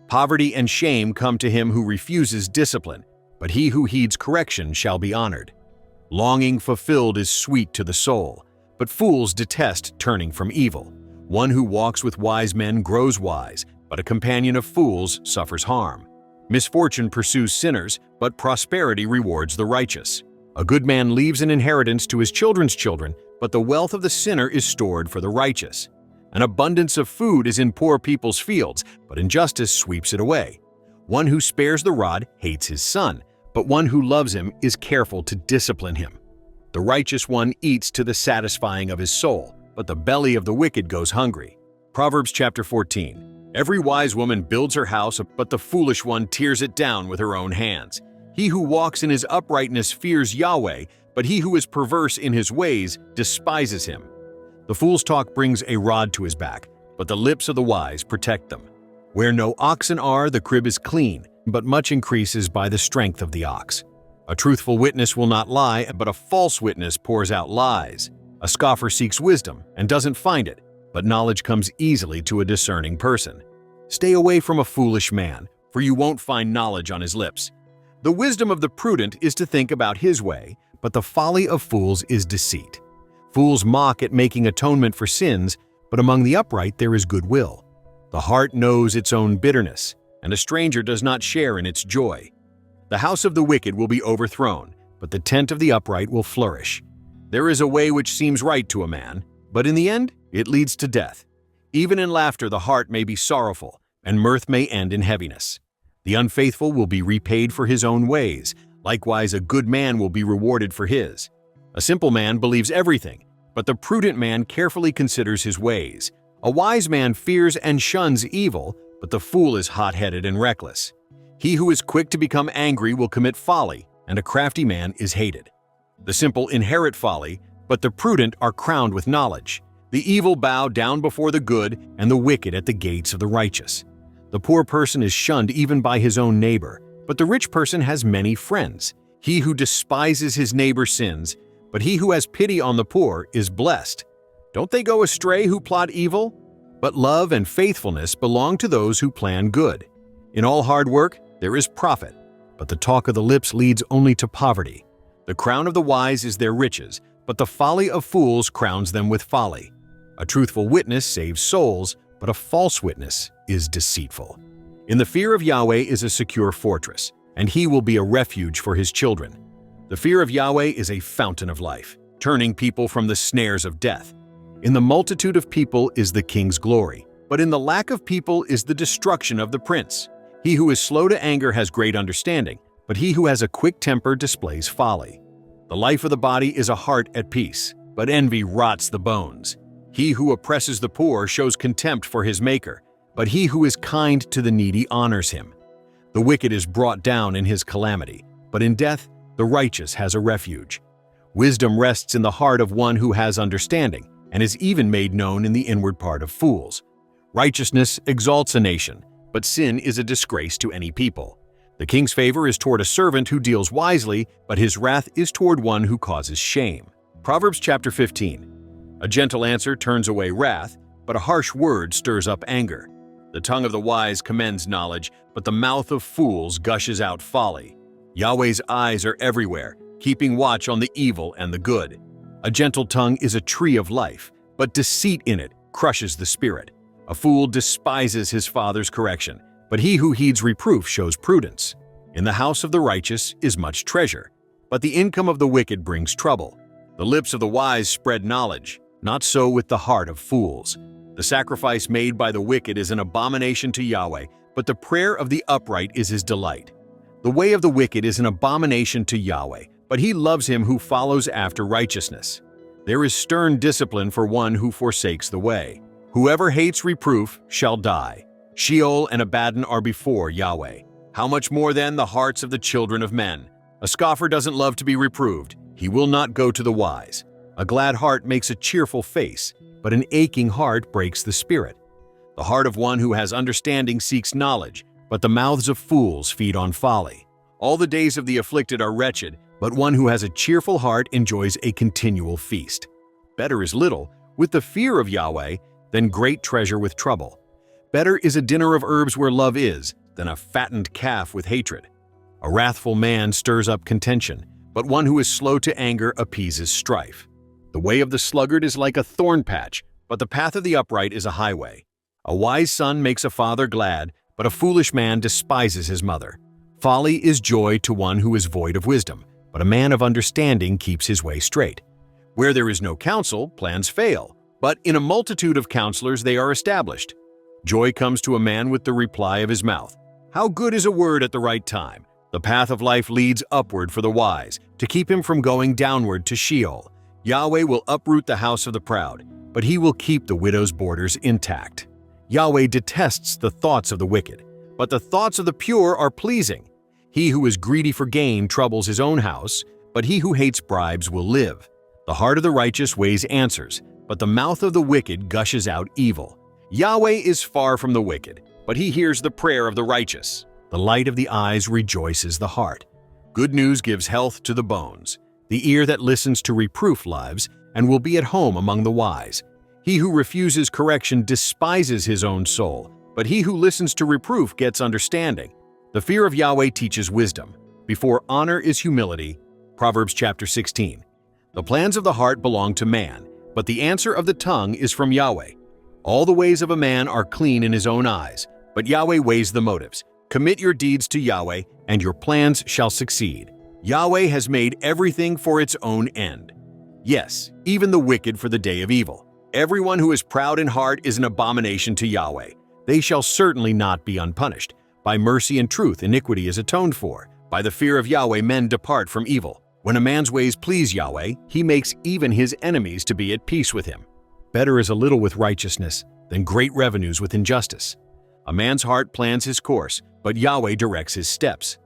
Poverty and shame come to him who refuses discipline, but he who heeds correction shall be honored. Longing fulfilled is sweet to the soul, but fools detest turning from evil. One who walks with wise men grows wise, but a companion of fools suffers harm. Misfortune pursues sinners, but prosperity rewards the righteous. A good man leaves an inheritance to his children's children, but the wealth of the sinner is stored for the righteous. An abundance of food is in poor people's fields, but injustice sweeps it away. One who spares the rod hates his son, but one who loves him is careful to discipline him. The righteous one eats to the satisfying of his soul, but the belly of the wicked goes hungry. Proverbs chapter 14. Every wise woman builds her house, but the foolish one tears it down with her own hands. He who walks in his uprightness fears Yahweh, but he who is perverse in his ways despises him. The fool's talk brings a rod to his back, but the lips of the wise protect them. Where no oxen are, the crib is clean, but much increases by the strength of the ox. A truthful witness will not lie, but a false witness pours out lies. A scoffer seeks wisdom and doesn't find it, but knowledge comes easily to a discerning person. Stay away from a foolish man, for you won't find knowledge on his lips. The wisdom of the prudent is to think about his way, but the folly of fools is deceit. Fools mock at making atonement for sins, but among the upright there is goodwill. The heart knows its own bitterness, and a stranger does not share in its joy. The house of the wicked will be overthrown, but the tent of the upright will flourish. There is a way which seems right to a man, but in the end it leads to death. Even in laughter the heart may be sorrowful, and mirth may end in heaviness. The unfaithful will be repaid for his own ways. Likewise, a good man will be rewarded for his. A simple man believes everything, but the prudent man carefully considers his ways. A wise man fears and shuns evil, but the fool is hot-headed and reckless. He who is quick to become angry will commit folly, and a crafty man is hated. The simple inherit folly, but the prudent are crowned with knowledge. The evil bow down before the good, and the wicked at the gates of the righteous. The poor person is shunned even by his own neighbor, but the rich person has many friends. He who despises his neighbor sins, but he who has pity on the poor is blessed. Don't they go astray who plot evil? But love and faithfulness belong to those who plan good. In all hard work there is profit, but the talk of the lips leads only to poverty. The crown of the wise is their riches, but the folly of fools crowns them with folly. A truthful witness saves souls, but a false witness is deceitful. In the fear of Yahweh is a secure fortress, and he will be a refuge for his children. The fear of Yahweh is a fountain of life, turning people from the snares of death. In the multitude of people is the king's glory, but in the lack of people is the destruction of the prince. He who is slow to anger has great understanding, but he who has a quick temper displays folly. The life of the body is a heart at peace, but envy rots the bones. He who oppresses the poor shows contempt for his maker, but he who is kind to the needy honors him. The wicked is brought down in his calamity, but in death the righteous has a refuge. Wisdom rests in the heart of one who has understanding, and is even made known in the inward part of fools. Righteousness exalts a nation, but sin is a disgrace to any people. The king's favor is toward a servant who deals wisely, but his wrath is toward one who causes shame. Proverbs chapter 15. A gentle answer turns away wrath, but a harsh word stirs up anger. The tongue of the wise commends knowledge, but the mouth of fools gushes out folly. Yahweh's eyes are everywhere, keeping watch on the evil and the good. A gentle tongue is a tree of life, but deceit in it crushes the spirit. A fool despises his father's correction, but he who heeds reproof shows prudence. In the house of the righteous is much treasure, but the income of the wicked brings trouble. The lips of the wise spread knowledge, not so with the heart of fools. The sacrifice made by the wicked is an abomination to Yahweh, but the prayer of the upright is his delight. The way of the wicked is an abomination to Yahweh, but he loves him who follows after righteousness. There is stern discipline for one who forsakes the way. Whoever hates reproof shall die. Sheol and Abaddon are before Yahweh. How much more then the hearts of the children of men? A scoffer doesn't love to be reproved. He will not go to the wise. A glad heart makes a cheerful face, but an aching heart breaks the spirit. The heart of one who has understanding seeks knowledge, but the mouths of fools feed on folly. All the days of the afflicted are wretched, but one who has a cheerful heart enjoys a continual feast. Better is little, with the fear of Yahweh, than great treasure with trouble. Better is a dinner of herbs where love is, than a fattened calf with hatred. A wrathful man stirs up contention, but one who is slow to anger appeases strife. The way of the sluggard is like a thorn patch, but the path of the upright is a highway. A wise son makes a father glad, but a foolish man despises his mother. Folly is joy to one who is void of wisdom, but a man of understanding keeps his way straight. Where there is no counsel, plans fail, but in a multitude of counselors they are established. Joy comes to a man with the reply of his mouth, How good is a word at the right time? The path of life leads upward for the wise, to keep him from going downward to Sheol. Yahweh will uproot the house of the proud, but he will keep the widow's borders intact. Yahweh detests the thoughts of the wicked, but the thoughts of the pure are pleasing. He who is greedy for gain troubles his own house, but he who hates bribes will live. The heart of the righteous weighs answers, but the mouth of the wicked gushes out evil. Yahweh is far from the wicked, but he hears the prayer of the righteous. The light of the eyes rejoices the heart. Good news gives health to the bones. The ear that listens to reproof lives and will be at home among the wise. He who refuses correction despises his own soul, but he who listens to reproof gets understanding. The fear of Yahweh teaches wisdom. Before honor is humility. Proverbs chapter 16. The plans of the heart belong to man, but the answer of the tongue is from Yahweh. All the ways of a man are clean in his own eyes, but Yahweh weighs the motives. Commit your deeds to Yahweh, and your plans shall succeed. Yahweh has made everything for its own end. Yes, even the wicked for the day of evil. Everyone who is proud in heart is an abomination to Yahweh. They shall certainly not be unpunished. By mercy and truth iniquity is atoned for. By the fear of Yahweh men depart from evil. When a man's ways please Yahweh, he makes even his enemies to be at peace with him. Better is a little with righteousness than great revenues with injustice. A man's heart plans his course, but Yahweh directs his steps.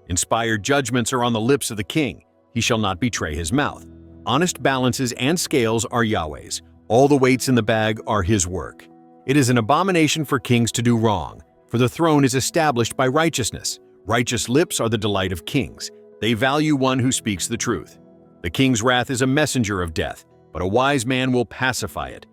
Inspired judgments are on the lips of the king. He shall not betray his mouth. Honest balances and scales are Yahweh's. All the weights in the bag are his work. It is an abomination for kings to do wrong, for the throne is established by righteousness. Righteous lips are the delight of kings. They value one who speaks the truth. The king's wrath is a messenger of death, but a wise man will pacify it.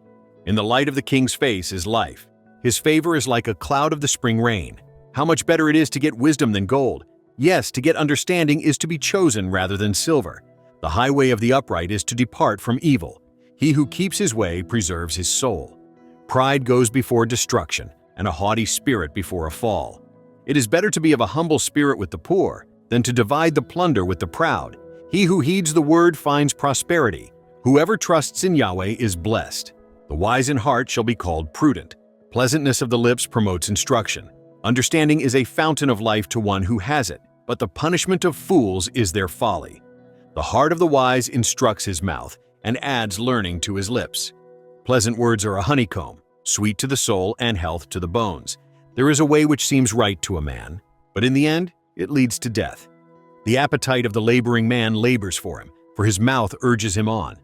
In the light of the king's face is life. His favor is like a cloud of the spring rain. How much better it is to get wisdom than gold. Yes, to get understanding is to be chosen rather than silver. The highway of the upright is to depart from evil. He who keeps his way preserves his soul. Pride goes before destruction, and a haughty spirit before a fall. It is better to be of a humble spirit with the poor than to divide the plunder with the proud. He who heeds the word finds prosperity. Whoever trusts in Yahweh is blessed. The wise in heart shall be called prudent. Pleasantness of the lips promotes instruction. Understanding is a fountain of life to one who has it, but the punishment of fools is their folly. The heart of the wise instructs his mouth and adds learning to his lips. Pleasant words are a honeycomb, sweet to the soul and health to the bones. There is a way which seems right to a man, but in the end it leads to death. The appetite of the laboring man labors for him, for his mouth urges him on.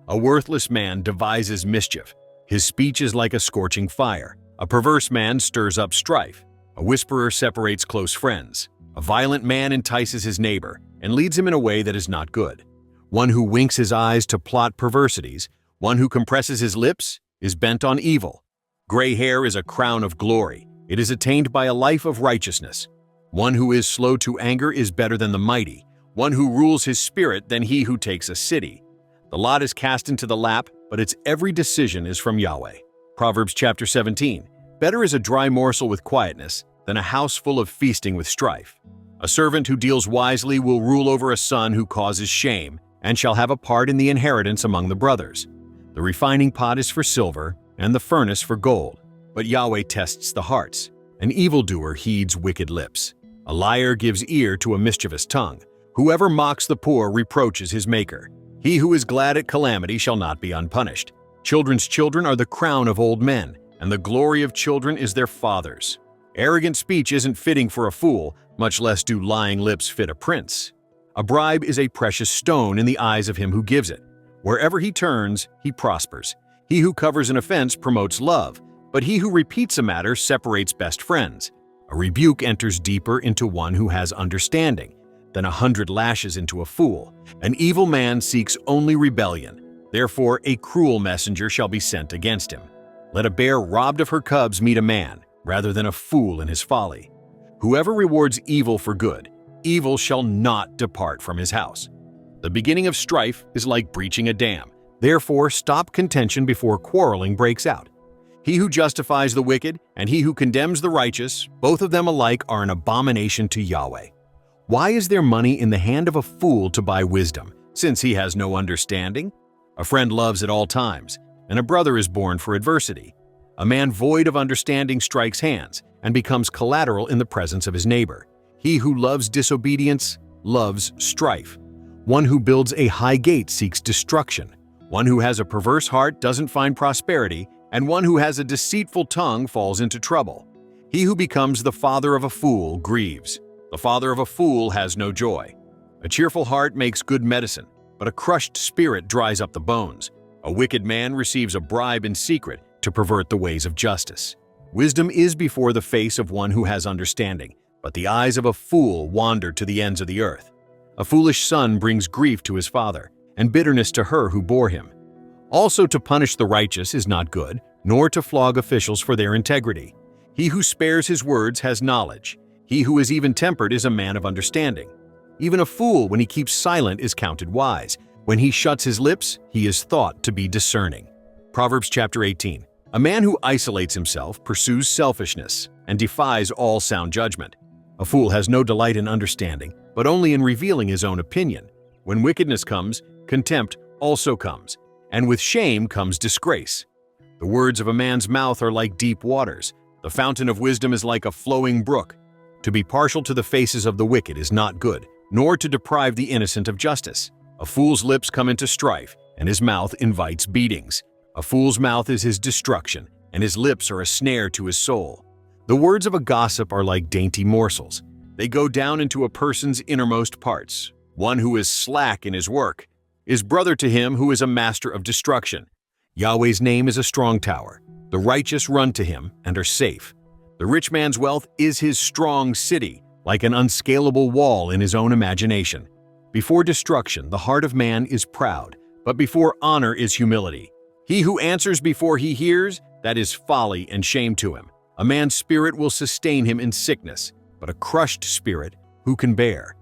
A worthless man devises mischief. His speech is like a scorching fire. A perverse man stirs up strife. A whisperer separates close friends. A violent man entices his neighbor and leads him in a way that is not good. One who winks his eyes to plot perversities, one who compresses his lips, is bent on evil. Gray hair is a crown of glory. It is attained by a life of righteousness. One who is slow to anger is better than the mighty. One who rules his spirit than he who takes a city. The lot is cast into the lap, but its every decision is from Yahweh. Proverbs chapter 17. Better is a dry morsel with quietness than a house full of feasting with strife. A servant who deals wisely will rule over a son who causes shame, and shall have a part in the inheritance among the brothers. The refining pot is for silver, and the furnace for gold, but Yahweh tests the hearts. An evildoer heeds wicked lips. A liar gives ear to a mischievous tongue. Whoever mocks the poor reproaches his maker. He who is glad at calamity shall not be unpunished. Children's children are the crown of old men, and the glory of children is their fathers. Arrogant speech isn't fitting for a fool, much less do lying lips fit a prince. A bribe is a precious stone in the eyes of him who gives it. Wherever he turns, he prospers. He who covers an offense promotes love, but he who repeats a matter separates best friends. A rebuke enters deeper into one who has understanding than 100 lashes into a fool. An evil man seeks only rebellion. Therefore, a cruel messenger shall be sent against him. Let a bear robbed of her cubs meet a man, rather than a fool in his folly. Whoever rewards evil for good, evil shall not depart from his house. The beginning of strife is like breaching a dam. Therefore, stop contention before quarreling breaks out. He who justifies the wicked and he who condemns the righteous, both of them alike are an abomination to Yahweh. Why is there money in the hand of a fool to buy wisdom, since he has no understanding? A friend loves at all times, and a brother is born for adversity. A man void of understanding strikes hands and becomes collateral in the presence of his neighbor. He who loves disobedience loves strife. One who builds a high gate seeks destruction. One who has a perverse heart doesn't find prosperity, and one who has a deceitful tongue falls into trouble. He who becomes the father of a fool grieves. The father of a fool has no joy. A cheerful heart makes good medicine, but a crushed spirit dries up the bones. A wicked man receives a bribe in secret to pervert the ways of justice. Wisdom is before the face of one who has understanding, but the eyes of a fool wander to the ends of the earth. A foolish son brings grief to his father, and bitterness to her who bore him. Also, to punish the righteous is not good, nor to flog officials for their integrity. He who spares his words has knowledge. He who is even-tempered is a man of understanding. Even a fool, when he keeps silent, is counted wise. When he shuts his lips, he is thought to be discerning. Proverbs chapter 18. A man who isolates himself pursues selfishness and defies all sound judgment. A fool has no delight in understanding, but only in revealing his own opinion. When wickedness comes, contempt also comes, and with shame comes disgrace. The words of a man's mouth are like deep waters. The fountain of wisdom is like a flowing brook. To be partial to the faces of the wicked is not good, nor to deprive the innocent of justice. A fool's lips come into strife, and his mouth invites beatings. A fool's mouth is his destruction, and his lips are a snare to his soul. The words of a gossip are like dainty morsels. They go down into a person's innermost parts. One who is slack in his work is brother to him who is a master of destruction. Yahweh's name is a strong tower. The righteous run to him and are safe. The rich man's wealth is his strong city, like an unscalable wall in his own imagination. Before destruction, the heart of man is proud, but before honor is humility. He who answers before he hears, that is folly and shame to him. A man's spirit will sustain him in sickness, but a crushed spirit who can bear?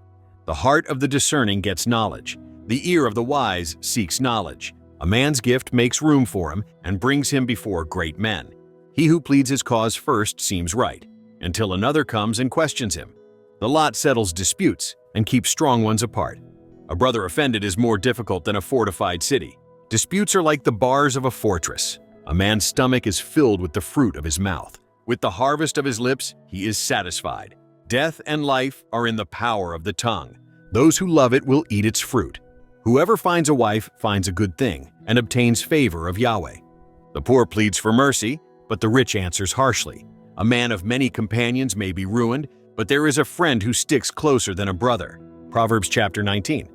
The heart of the discerning gets knowledge. The ear of the wise seeks knowledge. A man's gift makes room for him and brings him before great men. He who pleads his cause first seems right, until another comes and questions him. The lot settles disputes and keeps strong ones apart. A brother offended is more difficult than a fortified city. Disputes are like the bars of a fortress. A man's stomach is filled with the fruit of his mouth. With the harvest of his lips, he is satisfied. Death and life are in the power of the tongue. Those who love it will eat its fruit. Whoever finds a wife finds a good thing and obtains favor of Yahweh. The poor pleads for mercy, but the rich answers harshly. A man of many companions may be ruined, but there is a friend who sticks closer than a brother. Proverbs chapter 19.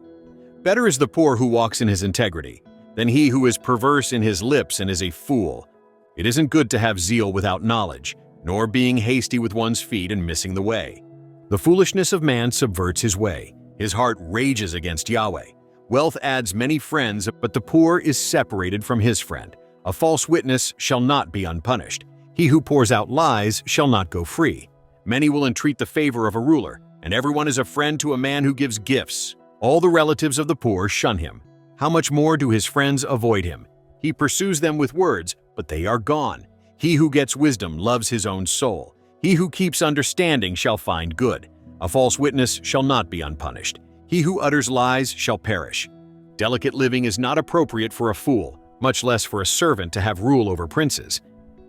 Better is the poor who walks in his integrity than he who is perverse in his lips and is a fool. It isn't good to have zeal without knowledge, nor being hasty with one's feet and missing the way. The foolishness of man subverts his way. His heart rages against Yahweh. Wealth adds many friends, but the poor is separated from his friend. A false witness shall not be unpunished. He who pours out lies shall not go free. Many will entreat the favor of a ruler, and everyone is a friend to a man who gives gifts. All the relatives of the poor shun him. How much more do his friends avoid him? He pursues them with words, but they are gone. He who gets wisdom loves his own soul. He who keeps understanding shall find good. A false witness shall not be unpunished. He who utters lies shall perish. Delicate living is not appropriate for a fool, much less for a servant to have rule over princes.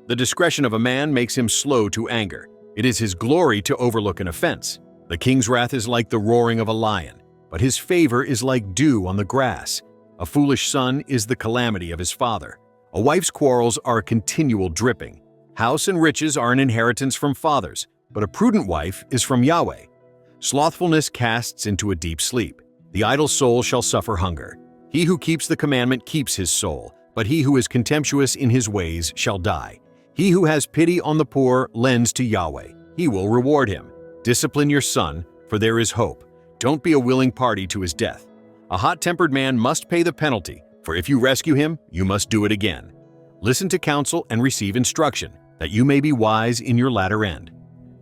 The discretion of a man makes him slow to anger. It is his glory to overlook an offense. The king's wrath is like the roaring of a lion, but his favor is like dew on the grass. A foolish son is the calamity of his father. A wife's quarrels are a continual dripping. House and riches are an inheritance from fathers, but a prudent wife is from Yahweh. Slothfulness casts into a deep sleep. The idle soul shall suffer hunger. He who keeps the commandment keeps his soul, but he who is contemptuous in his ways shall die. He who has pity on the poor lends to Yahweh. He will reward him. Discipline your son, for there is hope. Don't be a willing party to his death. A hot-tempered man must pay the penalty, for if you rescue him, you must do it again. Listen to counsel and receive instruction, that you may be wise in your latter end.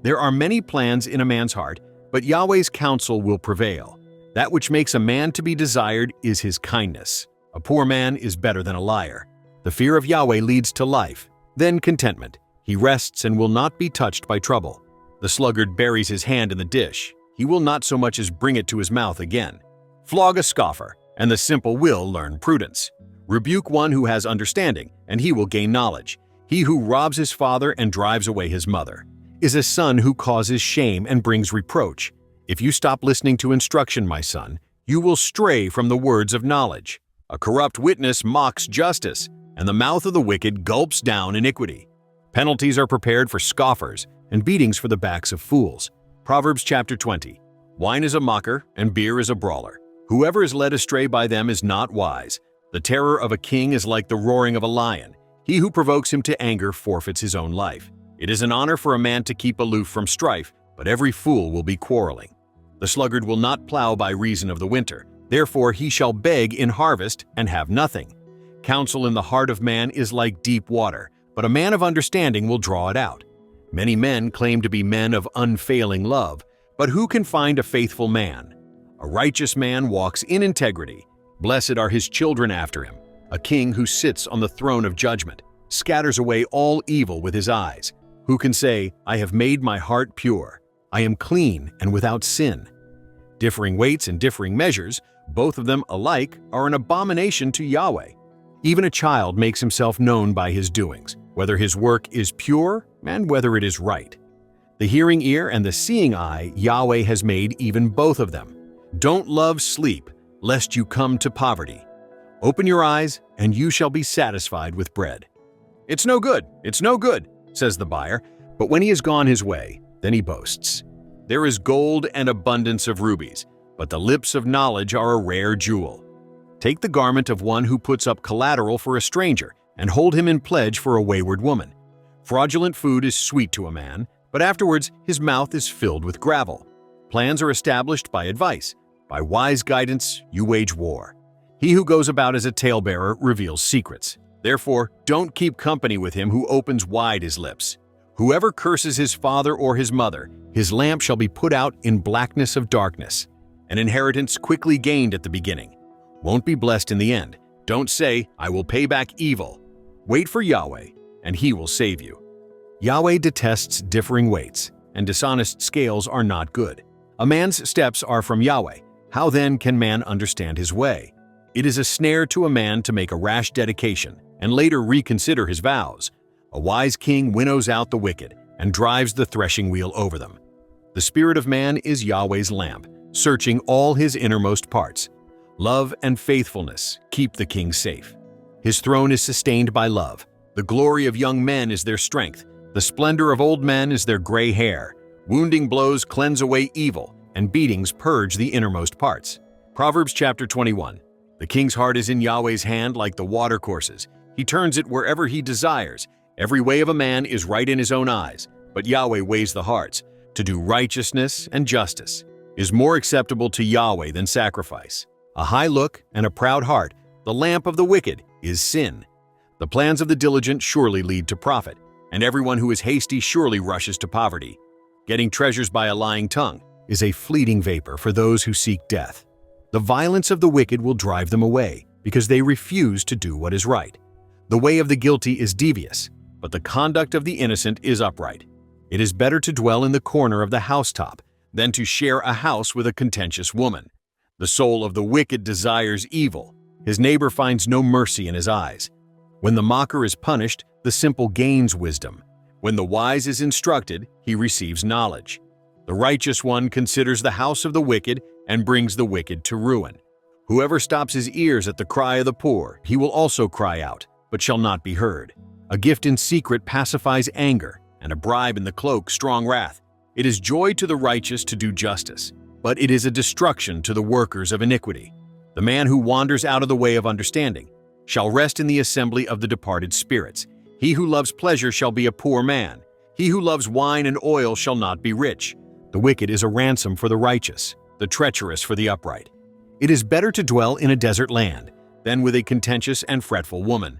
There are many plans in a man's heart, but Yahweh's counsel will prevail. That which makes a man to be desired is his kindness. A poor man is better than a liar. The fear of Yahweh leads to life, then contentment. He rests and will not be touched by trouble. The sluggard buries his hand in the dish. He will not so much as bring it to his mouth again. Flog a scoffer, and the simple will learn prudence. Rebuke one who has understanding, and he will gain knowledge. He who robs his father and drives away his mother is a son who causes shame and brings reproach. If you stop listening to instruction, my son, you will stray from the words of knowledge. A corrupt witness mocks justice, and the mouth of the wicked gulps down iniquity. Penalties are prepared for scoffers, and beatings for the backs of fools. Proverbs chapter 20. Wine is a mocker, and beer is a brawler. Whoever is led astray by them is not wise. The terror of a king is like the roaring of a lion. He who provokes him to anger forfeits his own life. It is an honor for a man to keep aloof from strife, but every fool will be quarreling. The sluggard will not plow by reason of the winter. Therefore he shall beg in harvest and have nothing. Counsel in the heart of man is like deep water, but a man of understanding will draw it out. Many men claim to be men of unfailing love, but who can find a faithful man? A righteous man walks in integrity. Blessed are his children after him. A king who sits on the throne of judgment scatters away all evil with his eyes. Who can say, I have made my heart pure. I am clean and without sin. Differing weights and differing measures, both of them alike, are an abomination to Yahweh. Even a child makes himself known by his doings, whether his work is pure and whether it is right. The hearing ear and the seeing eye, Yahweh has made even both of them. Don't love sleep, lest you come to poverty. Open your eyes, and you shall be satisfied with bread. It's no good, says the buyer, but when he has gone his way, then he boasts. There is gold and abundance of rubies, but the lips of knowledge are a rare jewel. Take the garment of one who puts up collateral for a stranger, and hold him in pledge for a wayward woman. Fraudulent food is sweet to a man, but afterwards his mouth is filled with gravel. Plans are established by advice. By wise guidance, you wage war. He who goes about as a talebearer reveals secrets. Therefore, don't keep company with him who opens wide his lips. Whoever curses his father or his mother, his lamp shall be put out in blackness of darkness. An inheritance quickly gained at the beginning won't be blessed in the end. Don't say, I will pay back evil. Wait for Yahweh, and he will save you. Yahweh detests differing weights, and dishonest scales are not good. A man's steps are from Yahweh. How then can man understand his way? It is a snare to a man to make a rash dedication and later reconsider his vows. A wise king winnows out the wicked and drives the threshing wheel over them. The spirit of man is Yahweh's lamp, searching all his innermost parts. Love and faithfulness keep the king safe. His throne is sustained by love. The glory of young men is their strength. The splendor of old men is their gray hair. Wounding blows cleanse away evil, and beatings purge the innermost parts. Proverbs chapter 21. The king's heart is in Yahweh's hand like the watercourses. He turns it wherever he desires. Every way of a man is right in his own eyes, but Yahweh weighs the hearts. To do righteousness and justice is more acceptable to Yahweh than sacrifice. A high look and a proud heart, the lamp of the wicked, is sin. The plans of the diligent surely lead to profit, and everyone who is hasty surely rushes to poverty. Getting treasures by a lying tongue is a fleeting vapor for those who seek death. The violence of the wicked will drive them away, because they refuse to do what is right. The way of the guilty is devious, but the conduct of the innocent is upright. It is better to dwell in the corner of the housetop than to share a house with a contentious woman. The soul of the wicked desires evil. His neighbor finds no mercy in his eyes. When the mocker is punished, the simple gains wisdom. When the wise is instructed, he receives knowledge. The righteous one considers the house of the wicked and brings the wicked to ruin. Whoever stops his ears at the cry of the poor, he will also cry out, but shall not be heard. A gift in secret pacifies anger, and a bribe in the cloak strong wrath. It is joy to the righteous to do justice, but it is a destruction to the workers of iniquity. The man who wanders out of the way of understanding shall rest in the assembly of the departed spirits. He who loves pleasure shall be a poor man. He who loves wine and oil shall not be rich. The wicked is a ransom for the righteous, the treacherous for the upright. It is better to dwell in a desert land than with a contentious and fretful woman.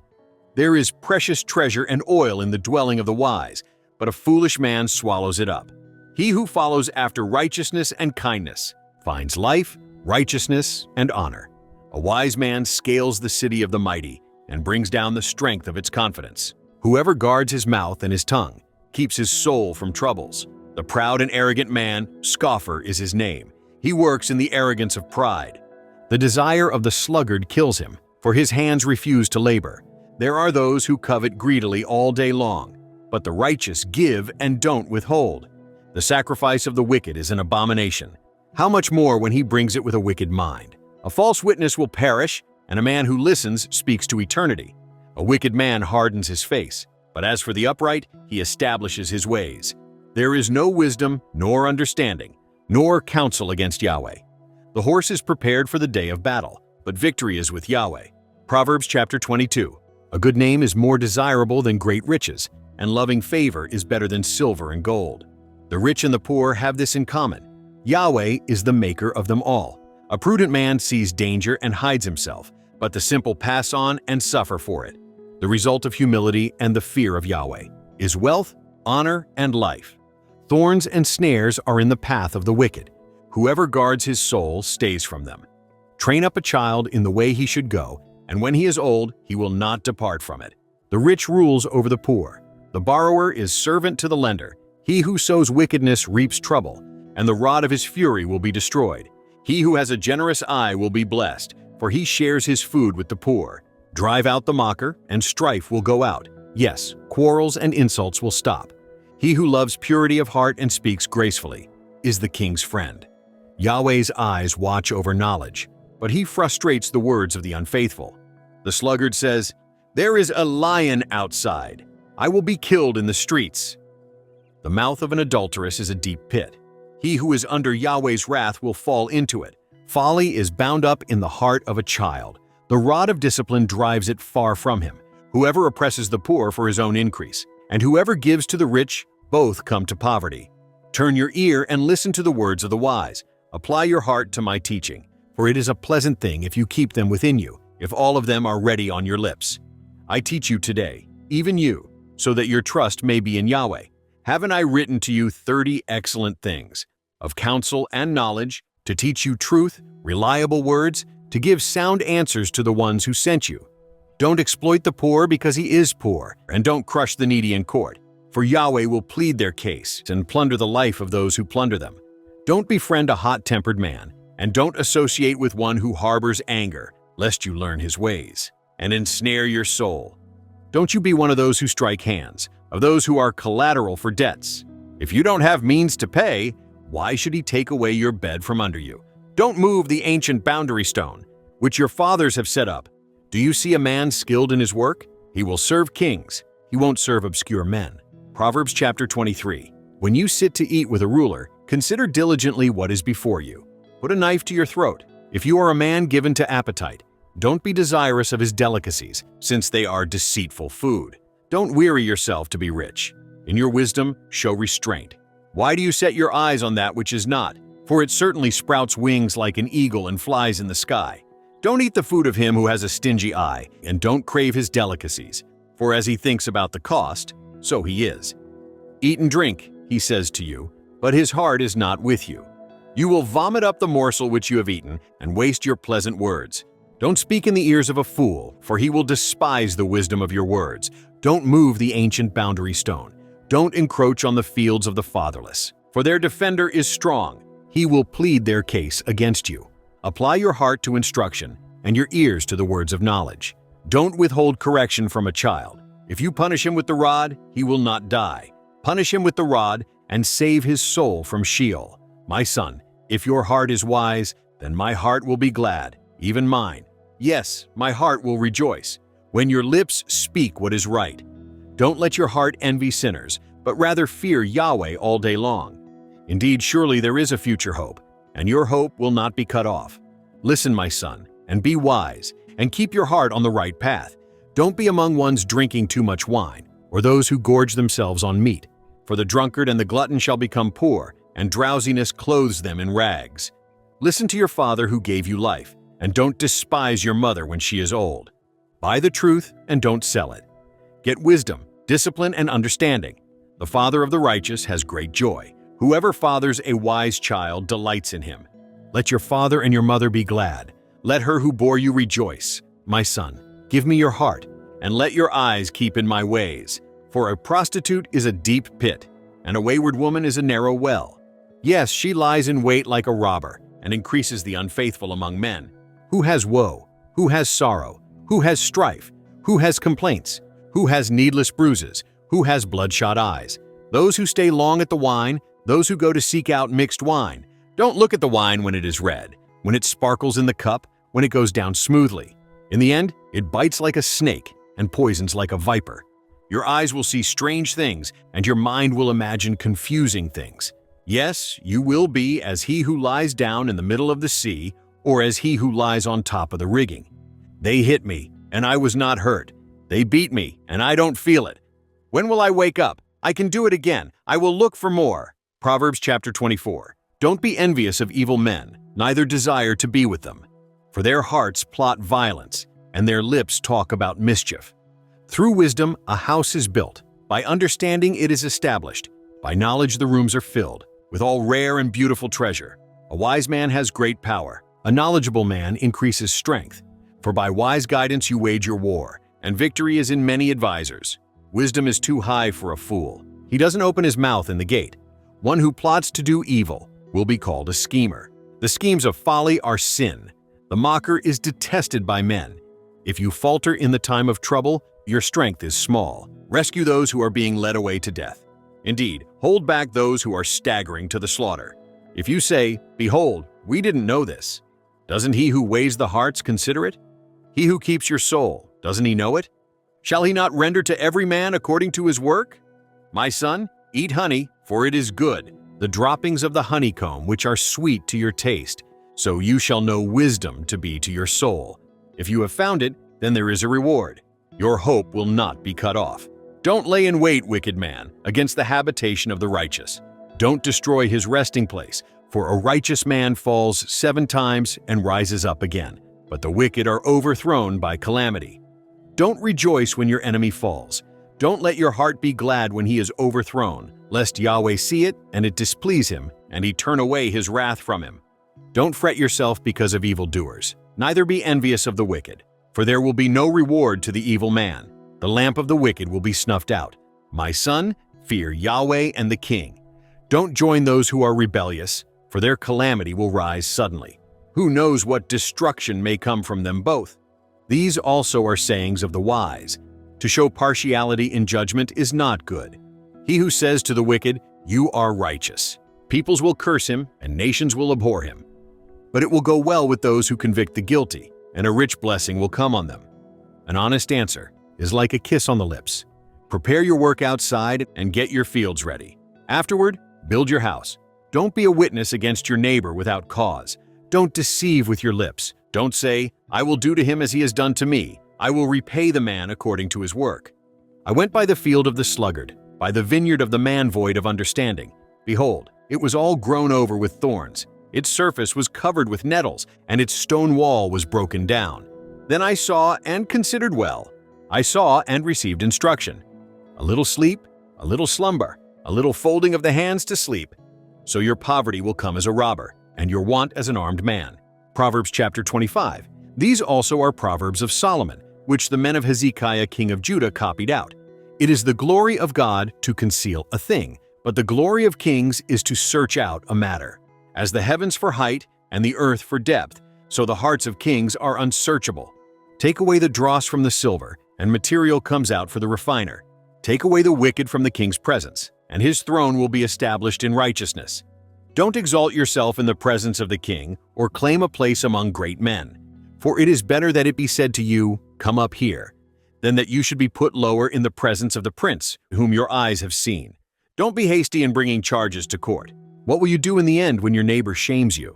There is precious treasure and oil in the dwelling of the wise, but a foolish man swallows it up. He who follows after righteousness and kindness finds life, righteousness, and honor. A wise man scales the city of the mighty and brings down the strength of its confidence. Whoever guards his mouth and his tongue keeps his soul from troubles. The proud and arrogant man, scoffer is his name. He works in the arrogance of pride. The desire of the sluggard kills him, for his hands refuse to labor. There are those who covet greedily all day long, but the righteous give and don't withhold. The sacrifice of the wicked is an abomination. How much more when he brings it with a wicked mind? A false witness will perish, and a man who listens speaks to eternity. A wicked man hardens his face, but as for the upright, he establishes his ways. There is no wisdom, nor understanding, nor counsel against Yahweh. The horse is prepared for the day of battle, but victory is with Yahweh. Proverbs chapter 22. A good name is more desirable than great riches, and loving favor is better than silver and gold. The rich and the poor have this in common. Yahweh is the maker of them all. A prudent man sees danger and hides himself, but the simple pass on and suffer for it. The result of humility and the fear of Yahweh is wealth, honor, and life. Thorns and snares are in the path of the wicked. Whoever guards his soul stays from them. Train up a child in the way he should go, and when he is old, he will not depart from it. The rich rules over the poor. The borrower is servant to the lender. He who sows wickedness reaps trouble, and the rod of his fury will be destroyed. He who has a generous eye will be blessed, for he shares his food with the poor. Drive out the mocker, and strife will go out. Yes, quarrels and insults will stop. He who loves purity of heart and speaks gracefully is the king's friend. Yahweh's eyes watch over knowledge, but he frustrates the words of the unfaithful. The sluggard says, "There is a lion outside. I will be killed in the streets." The mouth of an adulteress is a deep pit. He who is under Yahweh's wrath will fall into it. Folly is bound up in the heart of a child. The rod of discipline drives it far from him. Whoever oppresses the poor for his own increase, and whoever gives to the rich, both come to poverty. Turn your ear and listen to the words of the wise. Apply your heart to my teaching, for it is a pleasant thing if you keep them within you, if all of them are ready on your lips. I teach you today, even you, so that your trust may be in Yahweh. Haven't I written to you 30 excellent things, of counsel and knowledge, to teach you truth, reliable words, to give sound answers to the ones who sent you? Don't exploit the poor because he is poor, and don't crush the needy in court, for Yahweh will plead their case and plunder the life of those who plunder them. Don't befriend a hot-tempered man, and don't associate with one who harbors anger, lest you learn his ways and ensnare your soul. Don't you be one of those who strike hands, of those who are collateral for debts. If you don't have means to pay, why should he take away your bed from under you? Don't move the ancient boundary stone, which your fathers have set up. Do you see a man skilled in his work? He will serve kings. He won't serve obscure men. Proverbs chapter 23. When you sit to eat with a ruler, consider diligently what is before you. Put a knife to your throat. If you are a man given to appetite, don't be desirous of his delicacies, since they are deceitful food. Don't weary yourself to be rich. In your wisdom, show restraint. Why do you set your eyes on that which is not? For it certainly sprouts wings like an eagle and flies in the sky. Don't eat the food of him who has a stingy eye, and don't crave his delicacies. For as he thinks about the cost, so he is. Eat and drink, he says to you, but his heart is not with you. You will vomit up the morsel which you have eaten, and waste your pleasant words. Don't speak in the ears of a fool, for he will despise the wisdom of your words. Don't move the ancient boundary stone. Don't encroach on the fields of the fatherless, for their defender is strong. He will plead their case against you. Apply your heart to instruction, and your ears to the words of knowledge. Don't withhold correction from a child. If you punish him with the rod, he will not die. Punish him with the rod, and save his soul from Sheol. My son, if your heart is wise, then my heart will be glad, even mine. Yes, my heart will rejoice, when your lips speak what is right. Don't let your heart envy sinners, but rather fear Yahweh all day long. Indeed, surely there is a future hope, and your hope will not be cut off. Listen, my son, and be wise, and keep your heart on the right path. Don't be among ones drinking too much wine, or those who gorge themselves on meat. For the drunkard and the glutton shall become poor, and drowsiness clothes them in rags. Listen to your father who gave you life, and don't despise your mother when she is old. Buy the truth and don't sell it. Get wisdom, discipline, and understanding. The father of the righteous has great joy. Whoever fathers a wise child delights in him. Let your father and your mother be glad. Let her who bore you rejoice. My son, give me your heart, and let your eyes keep in my ways. For a prostitute is a deep pit, and a wayward woman is a narrow well. Yes, she lies in wait like a robber, and increases the unfaithful among men. Who has woe? Who has sorrow? Who has strife? Who has complaints? Who has needless bruises? Who has bloodshot eyes? Those who stay long at the wine, those who go to seek out mixed wine. Don't look at the wine when it is red, when it sparkles in the cup, when it goes down smoothly. In the end, it bites like a snake and poisons like a viper. Your eyes will see strange things, and your mind will imagine confusing things. Yes, you will be as he who lies down in the middle of the sea, or as he who lies on top of the rigging. They hit me, and I was not hurt. They beat me, and I don't feel it. When will I wake up? I can do it again. I will look for more. Proverbs chapter 24. Don't be envious of evil men, neither desire to be with them. For their hearts plot violence, and their lips talk about mischief. Through wisdom, a house is built. By understanding, it is established. By knowledge, the rooms are filled with all rare and beautiful treasure. A wise man has great power. A knowledgeable man increases strength. For by wise guidance you wage your war, and victory is in many advisers. Wisdom is too high for a fool. He doesn't open his mouth in the gate. One who plots to do evil will be called a schemer. The schemes of folly are sin. The mocker is detested by men. If you falter in the time of trouble, your strength is small. Rescue those who are being led away to death. Indeed, hold back those who are staggering to the slaughter. If you say, "Behold, we didn't know this," doesn't he who weighs the hearts consider it? He who keeps your soul, doesn't he know it? Shall he not render to every man according to his work? My son, eat honey, for it is good, the droppings of the honeycomb which are sweet to your taste. So you shall know wisdom to be to your soul. If you have found it, then there is a reward. Your hope will not be cut off. Don't lay in wait, wicked man, against the habitation of the righteous. Don't destroy his resting place, for a righteous man falls 7 times and rises up again, but the wicked are overthrown by calamity. Don't rejoice when your enemy falls. Don't let your heart be glad when he is overthrown, lest Yahweh see it and it displease him, and he turn away his wrath from him. Don't fret yourself because of evildoers, neither be envious of the wicked, for there will be no reward to the evil man. The lamp of the wicked will be snuffed out. My son, fear Yahweh and the king. Don't join those who are rebellious, for their calamity will rise suddenly. Who knows what destruction may come from them both? These also are sayings of the wise. To show partiality in judgment is not good. He who says to the wicked, "You are righteous," peoples will curse him and nations will abhor him. But it will go well with those who convict the guilty, and a rich blessing will come on them. An honest answer is like a kiss on the lips. Prepare your work outside and get your fields ready. Afterward, build your house. Don't be a witness against your neighbor without cause. Don't deceive with your lips. Don't say, "I will do to him as he has done to me. I will repay the man according to his work." I went by the field of the sluggard, by the vineyard of the man void of understanding. Behold, it was all grown over with thorns. Its surface was covered with nettles, and its stone wall was broken down. Then I saw and considered well. I saw and received instruction. A little sleep, a little slumber, a little folding of the hands to sleep. So your poverty will come as a robber, and your want as an armed man. Proverbs chapter 25. These also are Proverbs of Solomon, which the men of Hezekiah king of Judah copied out. It is the glory of God to conceal a thing, but the glory of kings is to search out a matter. As the heavens for height and the earth for depth, so the hearts of kings are unsearchable. Take away the dross from the silver, and material comes out for the refiner. Take away the wicked from the king's presence, and his throne will be established in righteousness. Don't exalt yourself in the presence of the king, or claim a place among great men. For it is better that it be said to you, "Come up here," than that you should be put lower in the presence of the prince, whom your eyes have seen. Don't be hasty in bringing charges to court. What will you do in the end when your neighbor shames you?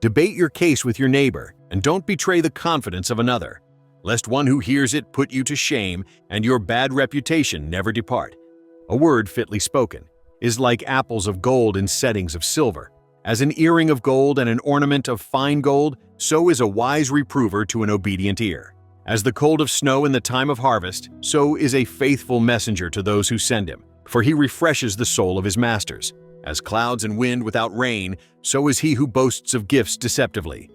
Debate your case with your neighbor, and don't betray the confidence of another, lest one who hears it put you to shame, and your bad reputation never depart. A word fitly spoken is like apples of gold in settings of silver. As an earring of gold and an ornament of fine gold, so is a wise reprover to an obedient ear. As the cold of snow in the time of harvest, so is a faithful messenger to those who send him, for he refreshes the soul of his masters. As clouds and wind without rain, so is he who boasts of gifts deceptively.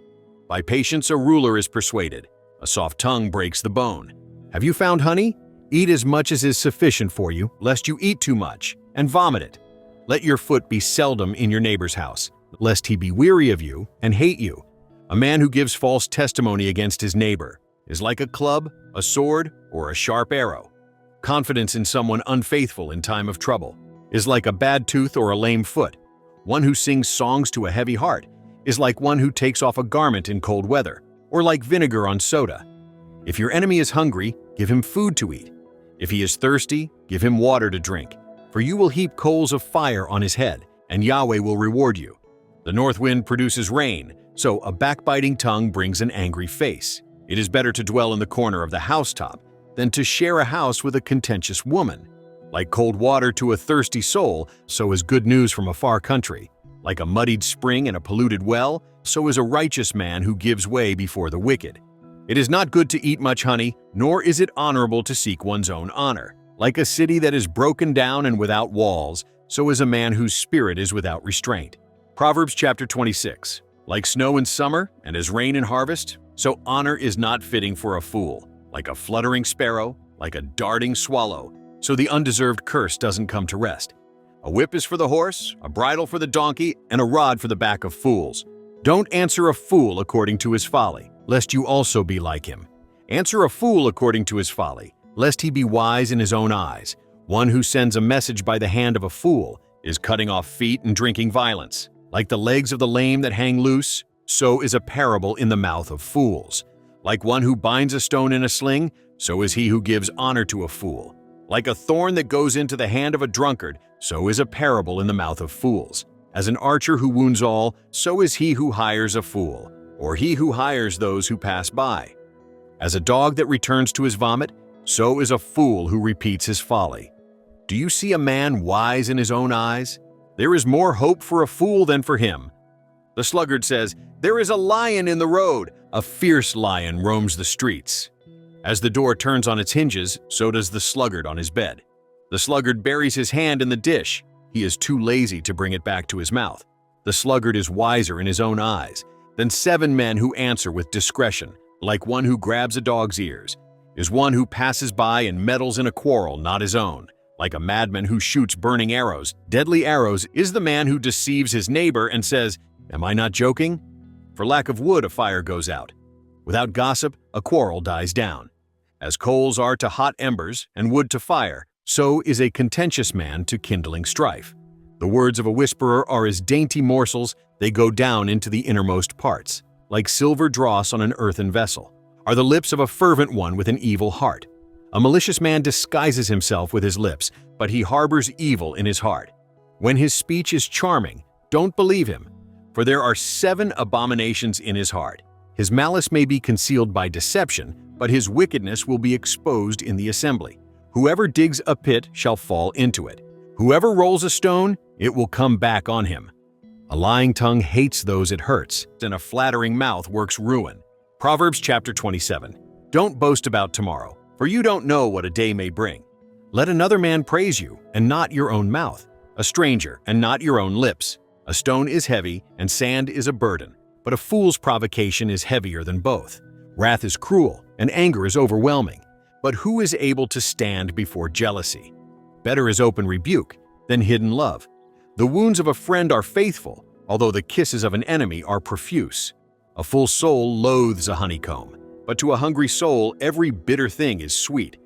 By patience a ruler is persuaded. A soft tongue breaks the bone. Have you found honey? Eat as much as is sufficient for you, lest you eat too much, and vomit it. Let your foot be seldom in your neighbor's house, lest he be weary of you and hate you. A man who gives false testimony against his neighbor is like a club, a sword, or a sharp arrow. Confidence in someone unfaithful in time of trouble is like a bad tooth or a lame foot. One who sings songs to a heavy heart is like one who takes off a garment in cold weather, or like vinegar on soda. If your enemy is hungry, give him food to eat. If he is thirsty, give him water to drink. For you will heap coals of fire on his head, and Yahweh will reward you. The north wind produces rain, so a backbiting tongue brings an angry face. It is better to dwell in the corner of the housetop than to share a house with a contentious woman. Like cold water to a thirsty soul, so is good news from a far country. Like a muddied spring and a polluted well, so is a righteous man who gives way before the wicked. It is not good to eat much honey, nor is it honorable to seek one's own honor. Like a city that is broken down and without walls, so is a man whose spirit is without restraint. Proverbs chapter 26. Like snow in summer and as rain in harvest, so honor is not fitting for a fool. Like a fluttering sparrow, like a darting swallow, so the undeserved curse doesn't come to rest. A whip is for the horse, a bridle for the donkey, and a rod for the back of fools. Don't answer a fool according to his folly, lest you also be like him. Answer a fool according to his folly, lest he be wise in his own eyes. One who sends a message by the hand of a fool is cutting off feet and drinking violence. Like the legs of the lame that hang loose, so is a parable in the mouth of fools. Like one who binds a stone in a sling, so is he who gives honor to a fool. Like a thorn that goes into the hand of a drunkard, so is a parable in the mouth of fools. As an archer who wounds all, so is he who hires a fool, or he who hires those who pass by. As a dog that returns to his vomit, so is a fool who repeats his folly. Do you see a man wise in his own eyes? There is more hope for a fool than for him. The sluggard says, "There is a lion in the road. A fierce lion roams the streets." As the door turns on its hinges, so does the sluggard on his bed. The sluggard buries his hand in the dish. He is too lazy to bring it back to his mouth. The sluggard is wiser in his own eyes than 7 men who answer with discretion. Like one who grabs a dog's ears is one who passes by and meddles in a quarrel not his own. Like a madman who shoots burning arrows, deadly arrows, is the man who deceives his neighbor and says, "Am I not joking?" For lack of wood a fire goes out. Without gossip, a quarrel dies down. As coals are to hot embers and wood to fire, so is a contentious man to kindling strife. The words of a whisperer are as dainty morsels, they go down into the innermost parts. Like silver dross on an earthen vessel, are the lips of a fervent one with an evil heart. A malicious man disguises himself with his lips, but he harbors evil in his heart. When his speech is charming, don't believe him, for there are 7 abominations in his heart. His malice may be concealed by deception, but his wickedness will be exposed in the assembly. Whoever digs a pit shall fall into it. Whoever rolls a stone, it will come back on him. A lying tongue hates those it hurts, and a flattering mouth works ruin. Proverbs chapter 27. Don't boast about tomorrow, for you don't know what a day may bring. Let another man praise you, and not your own mouth, a stranger, and not your own lips. A stone is heavy, and sand is a burden, but a fool's provocation is heavier than both. Wrath is cruel, and anger is overwhelming, but who is able to stand before jealousy? Better is open rebuke than hidden love. The wounds of a friend are faithful, although the kisses of an enemy are profuse. A full soul loathes a honeycomb, but to a hungry soul every bitter thing is sweet.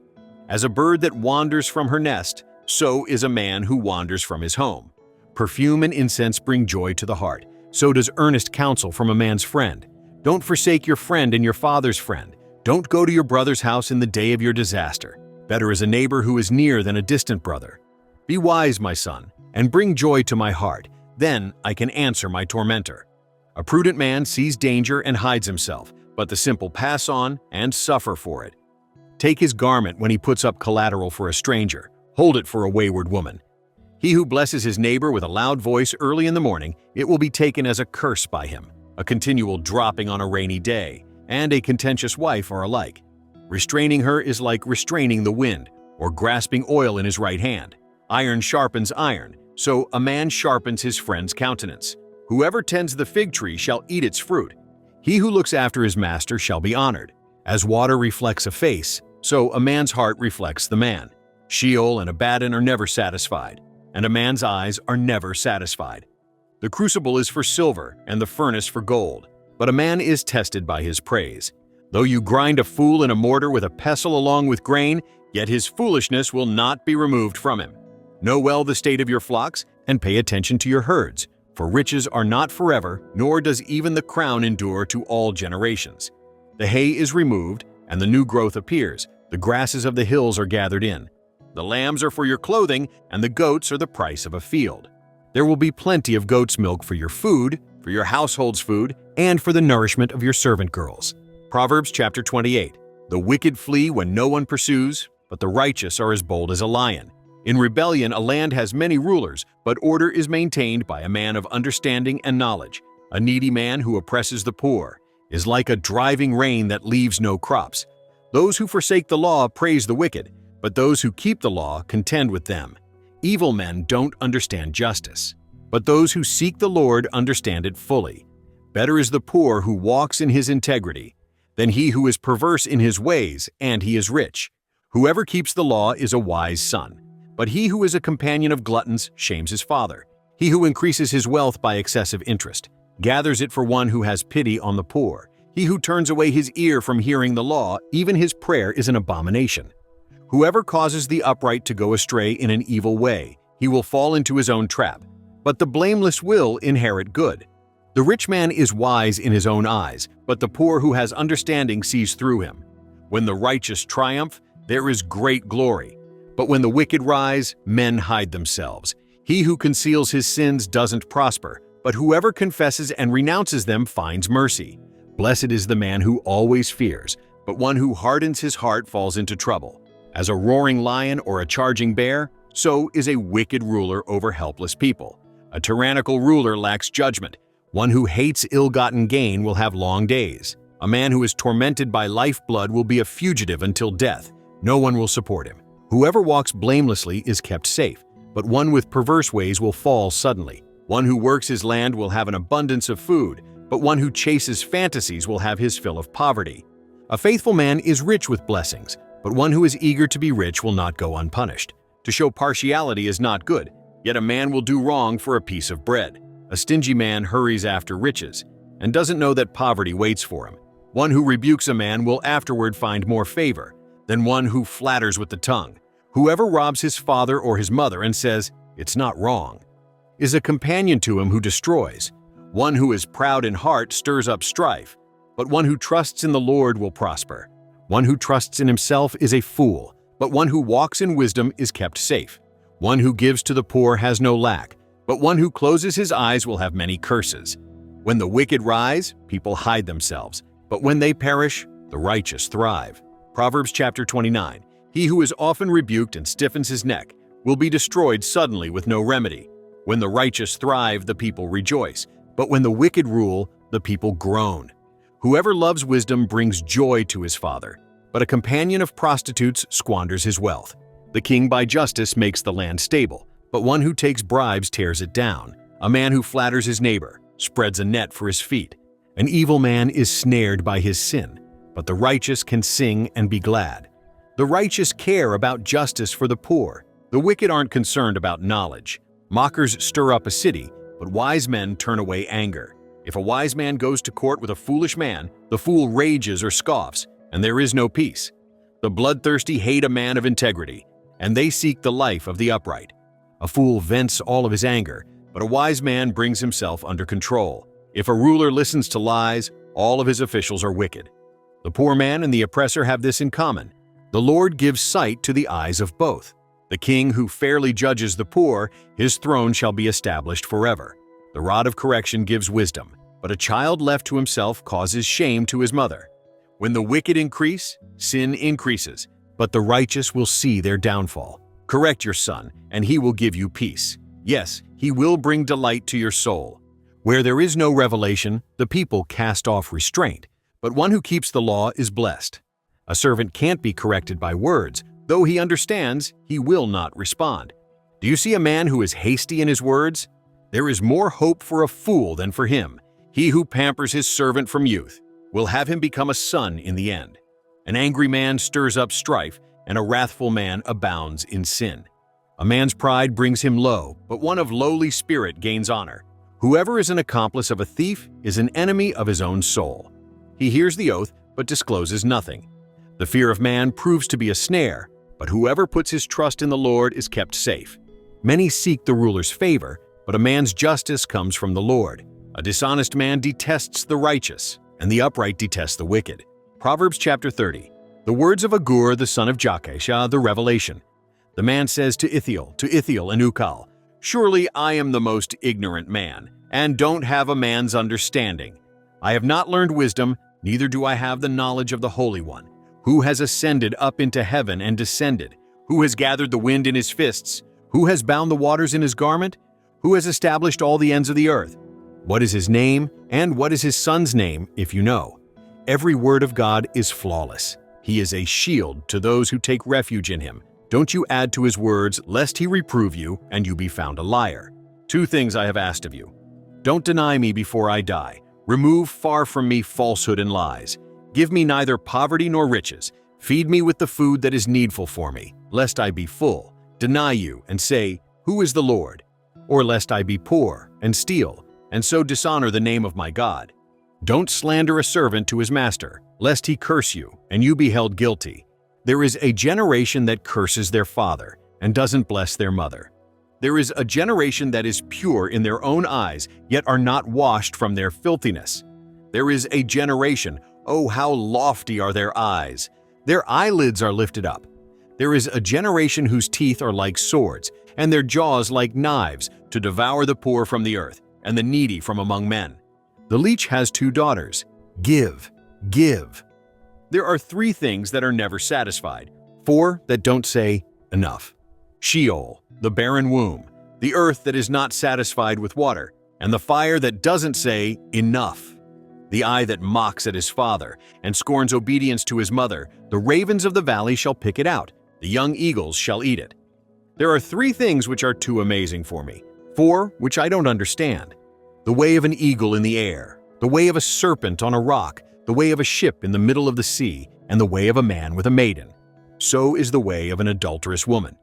As a bird that wanders from her nest, so is a man who wanders from his home. Perfume and incense bring joy to the heart, so does earnest counsel from a man's friend. Don't forsake your friend and your father's friend. Don't go to your brother's house in the day of your disaster. Better is a neighbor who is near than a distant brother. Be wise, my son, and bring joy to my heart. Then I can answer my tormentor. A prudent man sees danger and hides himself, but the simple pass on and suffer for it. Take his garment when he puts up collateral for a stranger. Hold it for a wayward woman. He who blesses his neighbor with a loud voice early in the morning, it will be taken as a curse by him. A continual dropping on a rainy day, and a contentious wife are alike. Restraining her is like restraining the wind, or grasping oil in his right hand. Iron sharpens iron, so a man sharpens his friend's countenance. Whoever tends the fig tree shall eat its fruit. He who looks after his master shall be honored. As water reflects a face, so a man's heart reflects the man. Sheol and Abaddon are never satisfied, and a man's eyes are never satisfied. The crucible is for silver, and the furnace for gold, but a man is tested by his praise. Though you grind a fool in a mortar with a pestle along with grain, yet his foolishness will not be removed from him. Know well the state of your flocks, and pay attention to your herds, for riches are not forever, nor does even the crown endure to all generations. The hay is removed, and the new growth appears. The grasses of the hills are gathered in. The lambs are for your clothing, and the goats are the price of a field. There will be plenty of goat's milk for your food, for your household's food, and for the nourishment of your servant girls. Proverbs chapter 28. The wicked flee when no one pursues, but the righteous are as bold as a lion. In rebellion, a land has many rulers, but order is maintained by a man of understanding and knowledge. A needy man who oppresses the poor is like a driving rain that leaves no crops. Those who forsake the law praise the wicked, but those who keep the law contend with them. Evil men don't understand justice, but those who seek the Lord understand it fully. Better is the poor who walks in his integrity than he who is perverse in his ways, and he is rich. Whoever keeps the law is a wise son, but he who is a companion of gluttons shames his father. He who increases his wealth by excessive interest gathers it for one who has pity on the poor. He who turns away his ear from hearing the law, even his prayer is an abomination. Whoever causes the upright to go astray in an evil way, he will fall into his own trap, but the blameless will inherit good. The rich man is wise in his own eyes, but the poor who has understanding sees through him. When the righteous triumph, there is great glory, but when the wicked rise, men hide themselves. He who conceals his sins doesn't prosper, but whoever confesses and renounces them finds mercy. Blessed is the man who always fears, but one who hardens his heart falls into trouble. As a roaring lion or a charging bear, so is a wicked ruler over helpless people. A tyrannical ruler lacks judgment. One who hates ill-gotten gain will have long days. A man who is tormented by lifeblood will be a fugitive until death. No one will support him. Whoever walks blamelessly is kept safe, but one with perverse ways will fall suddenly. One who works his land will have an abundance of food, but one who chases fantasies will have his fill of poverty. A faithful man is rich with blessings, but one who is eager to be rich will not go unpunished. To show partiality is not good, yet a man will do wrong for a piece of bread. A stingy man hurries after riches and doesn't know that poverty waits for him. One who rebukes a man will afterward find more favor than one who flatters with the tongue. Whoever robs his father or his mother and says, "It's not wrong," is a companion to him who destroys. One who is proud in heart stirs up strife, but one who trusts in the Lord will prosper. One who trusts in himself is a fool, but one who walks in wisdom is kept safe. One who gives to the poor has no lack, but one who closes his eyes will have many curses. When the wicked rise, people hide themselves, but when they perish, the righteous thrive. Proverbs chapter 29. He who is often rebuked and stiffens his neck will be destroyed suddenly with no remedy. When the righteous thrive, the people rejoice, but when the wicked rule, the people groan. Whoever loves wisdom brings joy to his father, but a companion of prostitutes squanders his wealth. The king by justice makes the land stable, but one who takes bribes tears it down. A man who flatters his neighbor spreads a net for his feet. An evil man is snared by his sin, but the righteous can sing and be glad. The righteous care about justice for the poor. The wicked aren't concerned about knowledge. Mockers stir up a city, but wise men turn away anger. If a wise man goes to court with a foolish man, the fool rages or scoffs, and there is no peace. The bloodthirsty hate a man of integrity, and they seek the life of the upright. A fool vents all of his anger, but a wise man brings himself under control. If a ruler listens to lies, all of his officials are wicked. The poor man and the oppressor have this in common. The Lord gives sight to the eyes of both. The king who fairly judges the poor, his throne shall be established forever. The rod of correction gives wisdom, but a child left to himself causes shame to his mother. When the wicked increase, sin increases, but the righteous will see their downfall. Correct your son, and he will give you peace. Yes, he will bring delight to your soul. Where there is no revelation, the people cast off restraint, but one who keeps the law is blessed. A servant can't be corrected by words. Though he understands, he will not respond. Do you see a man who is hasty in his words? There is more hope for a fool than for him. He who pampers his servant from youth will have him become a son in the end. An angry man stirs up strife, and a wrathful man abounds in sin. A man's pride brings him low, but one of lowly spirit gains honor. Whoever is an accomplice of a thief is an enemy of his own soul. He hears the oath, but but discloses nothing. The fear of man proves to be a snare, but whoever puts his trust in the Lord is kept safe. Many seek the ruler's favor, but a man's justice comes from the Lord. A dishonest man detests the righteous, and the upright detest the wicked. Proverbs chapter 30. The words of Agur the son of Jakeh, the Revelation. The man says to Ithiel and Ukal, "Surely I am the most ignorant man, and don't have a man's understanding. I have not learned wisdom, neither do I have the knowledge of the Holy One. Who has ascended up into heaven and descended? Who has gathered the wind in his fists? Who has bound the waters in his garment? Who has established all the ends of the earth? What is his name, and what is his son's name, if you know? Every word of God is flawless. He is a shield to those who take refuge in him. Don't you add to his words, lest he reprove you, and you be found a liar. 2 things I have asked of you. Don't deny me before I die. Remove far from me falsehood and lies. Give me neither poverty nor riches. Feed me with the food that is needful for me, lest I be full, deny you, and say, Who is the Lord? Or lest I be poor, and steal, and so dishonor the name of my God. Don't slander a servant to his master, lest he curse you, and you be held guilty. There is a generation that curses their father, and doesn't bless their mother. There is a generation that is pure in their own eyes, yet are not washed from their filthiness. There is a generation, oh how lofty are their eyes! Their eyelids are lifted up. There is a generation whose teeth are like swords, and their jaws like knives, to devour the poor from the earth, and the needy from among men. The leech has 2 daughters. Give, give. There are 3 things that are never satisfied, 4 that don't say enough. Sheol, the barren womb, the earth that is not satisfied with water, and the fire that doesn't say enough. The eye that mocks at his father and scorns obedience to his mother, the ravens of the valley shall pick it out, the young eagles shall eat it. There are 3 things which are too amazing for me, 4 which I don't understand. The way of an eagle in the air, the way of a serpent on a rock, the way of a ship in the middle of the sea, and the way of a man with a maiden. So is the way of an adulterous woman.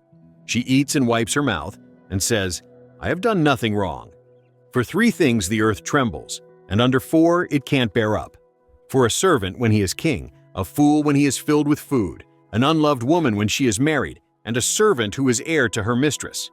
She eats and wipes her mouth, and says, I have done nothing wrong. For 3 things the earth trembles, and under 4 it can't bear up. For a servant when he is king, a fool when he is filled with food, an unloved woman when she is married, and a servant who is heir to her mistress.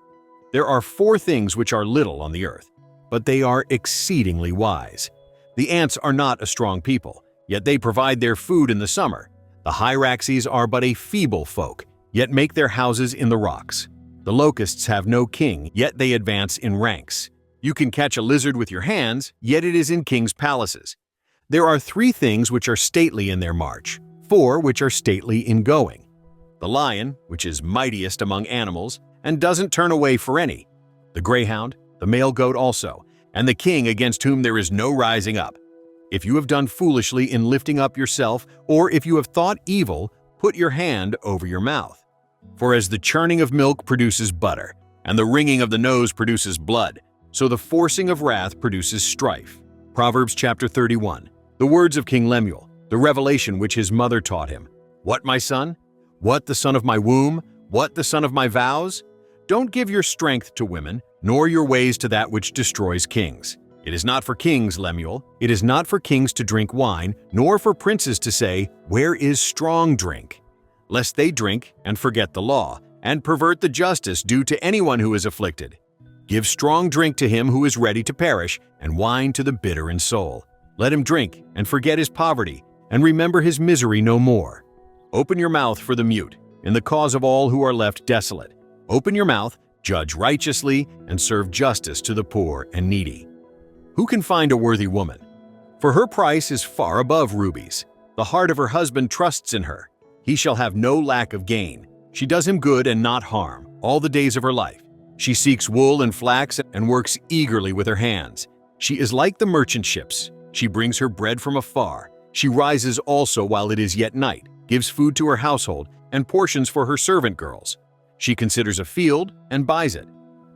There are 4 things which are little on the earth, but they are exceedingly wise. The ants are not a strong people, yet they provide their food in the summer. The hyraxes are but a feeble folk, yet make their houses in the rocks. The locusts have no king, yet they advance in ranks. You can catch a lizard with your hands, yet it is in kings' palaces. There are 3 things which are stately in their march, 4 which are stately in going. The lion, which is mightiest among animals, and doesn't turn away for any. The greyhound, the male goat also, and the king against whom there is no rising up. If you have done foolishly in lifting up yourself, or if you have thought evil, put your hand over your mouth. For as the churning of milk produces butter, and the wringing of the nose produces blood, so the forcing of wrath produces strife. Proverbs chapter 31. The words of King Lemuel, the revelation which his mother taught him. What, my son? What, the son of my womb? What, the son of my vows? Don't give your strength to women, nor your ways to that which destroys kings. It is not for kings, Lemuel. It is not for kings to drink wine, nor for princes to say, Where is strong drink? Lest they drink and forget the law, and pervert the justice due to anyone who is afflicted. Give strong drink to him who is ready to perish, and wine to the bitter in soul. Let him drink and forget his poverty, and remember his misery no more. Open your mouth for the mute, in the cause of all who are left desolate. Open your mouth, judge righteously, and serve justice to the poor and needy. Who can find a worthy woman? For her price is far above rubies. The heart of her husband trusts in her. He shall have no lack of gain. She does him good and not harm, all the days of her life. She seeks wool and flax and works eagerly with her hands. She is like the merchant ships. She brings her bread from afar. She rises also while it is yet night, gives food to her household, and portions for her servant girls. She considers a field and buys it.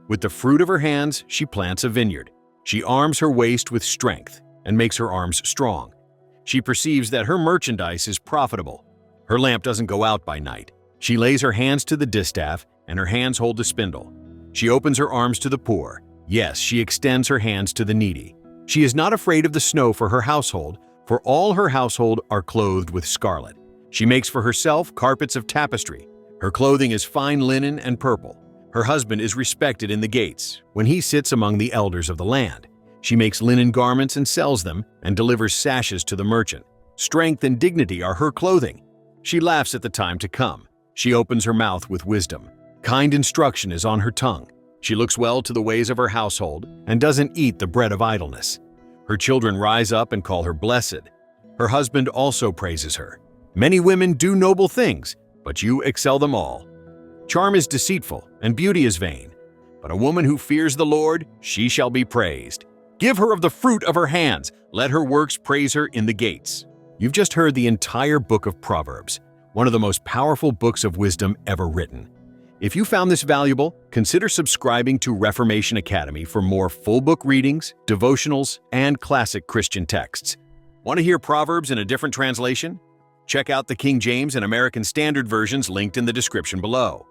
With the fruit of her hands she plants a vineyard. She arms her waist with strength and makes her arms strong. She perceives that her merchandise is profitable. Her lamp doesn't go out by night. She lays her hands to the distaff, and her hands hold the spindle. She opens her arms to the poor. Yes, she extends her hands to the needy. She is not afraid of the snow for her household, for all her household are clothed with scarlet. She makes for herself carpets of tapestry. Her clothing is fine linen and purple. Her husband is respected in the gates, when he sits among the elders of the land. She makes linen garments and sells them, and delivers sashes to the merchant. Strength and dignity are her clothing. She laughs at the time to come. She opens her mouth with wisdom. Kind instruction is on her tongue. She looks well to the ways of her household, and doesn't eat the bread of idleness. Her children rise up and call her blessed. Her husband also praises her. Many women do noble things, but you excel them all. Charm is deceitful, and beauty is vain. But a woman who fears the Lord, she shall be praised. Give her of the fruit of her hands. Let her works praise her in the gates. You've just heard the entire Book of Proverbs, one of the most powerful books of wisdom ever written. If you found this valuable, consider subscribing to Reformation Academy for more full book readings, devotionals, and classic Christian texts. Want to hear Proverbs in a different translation? Check out the King James and American Standard versions linked in the description below.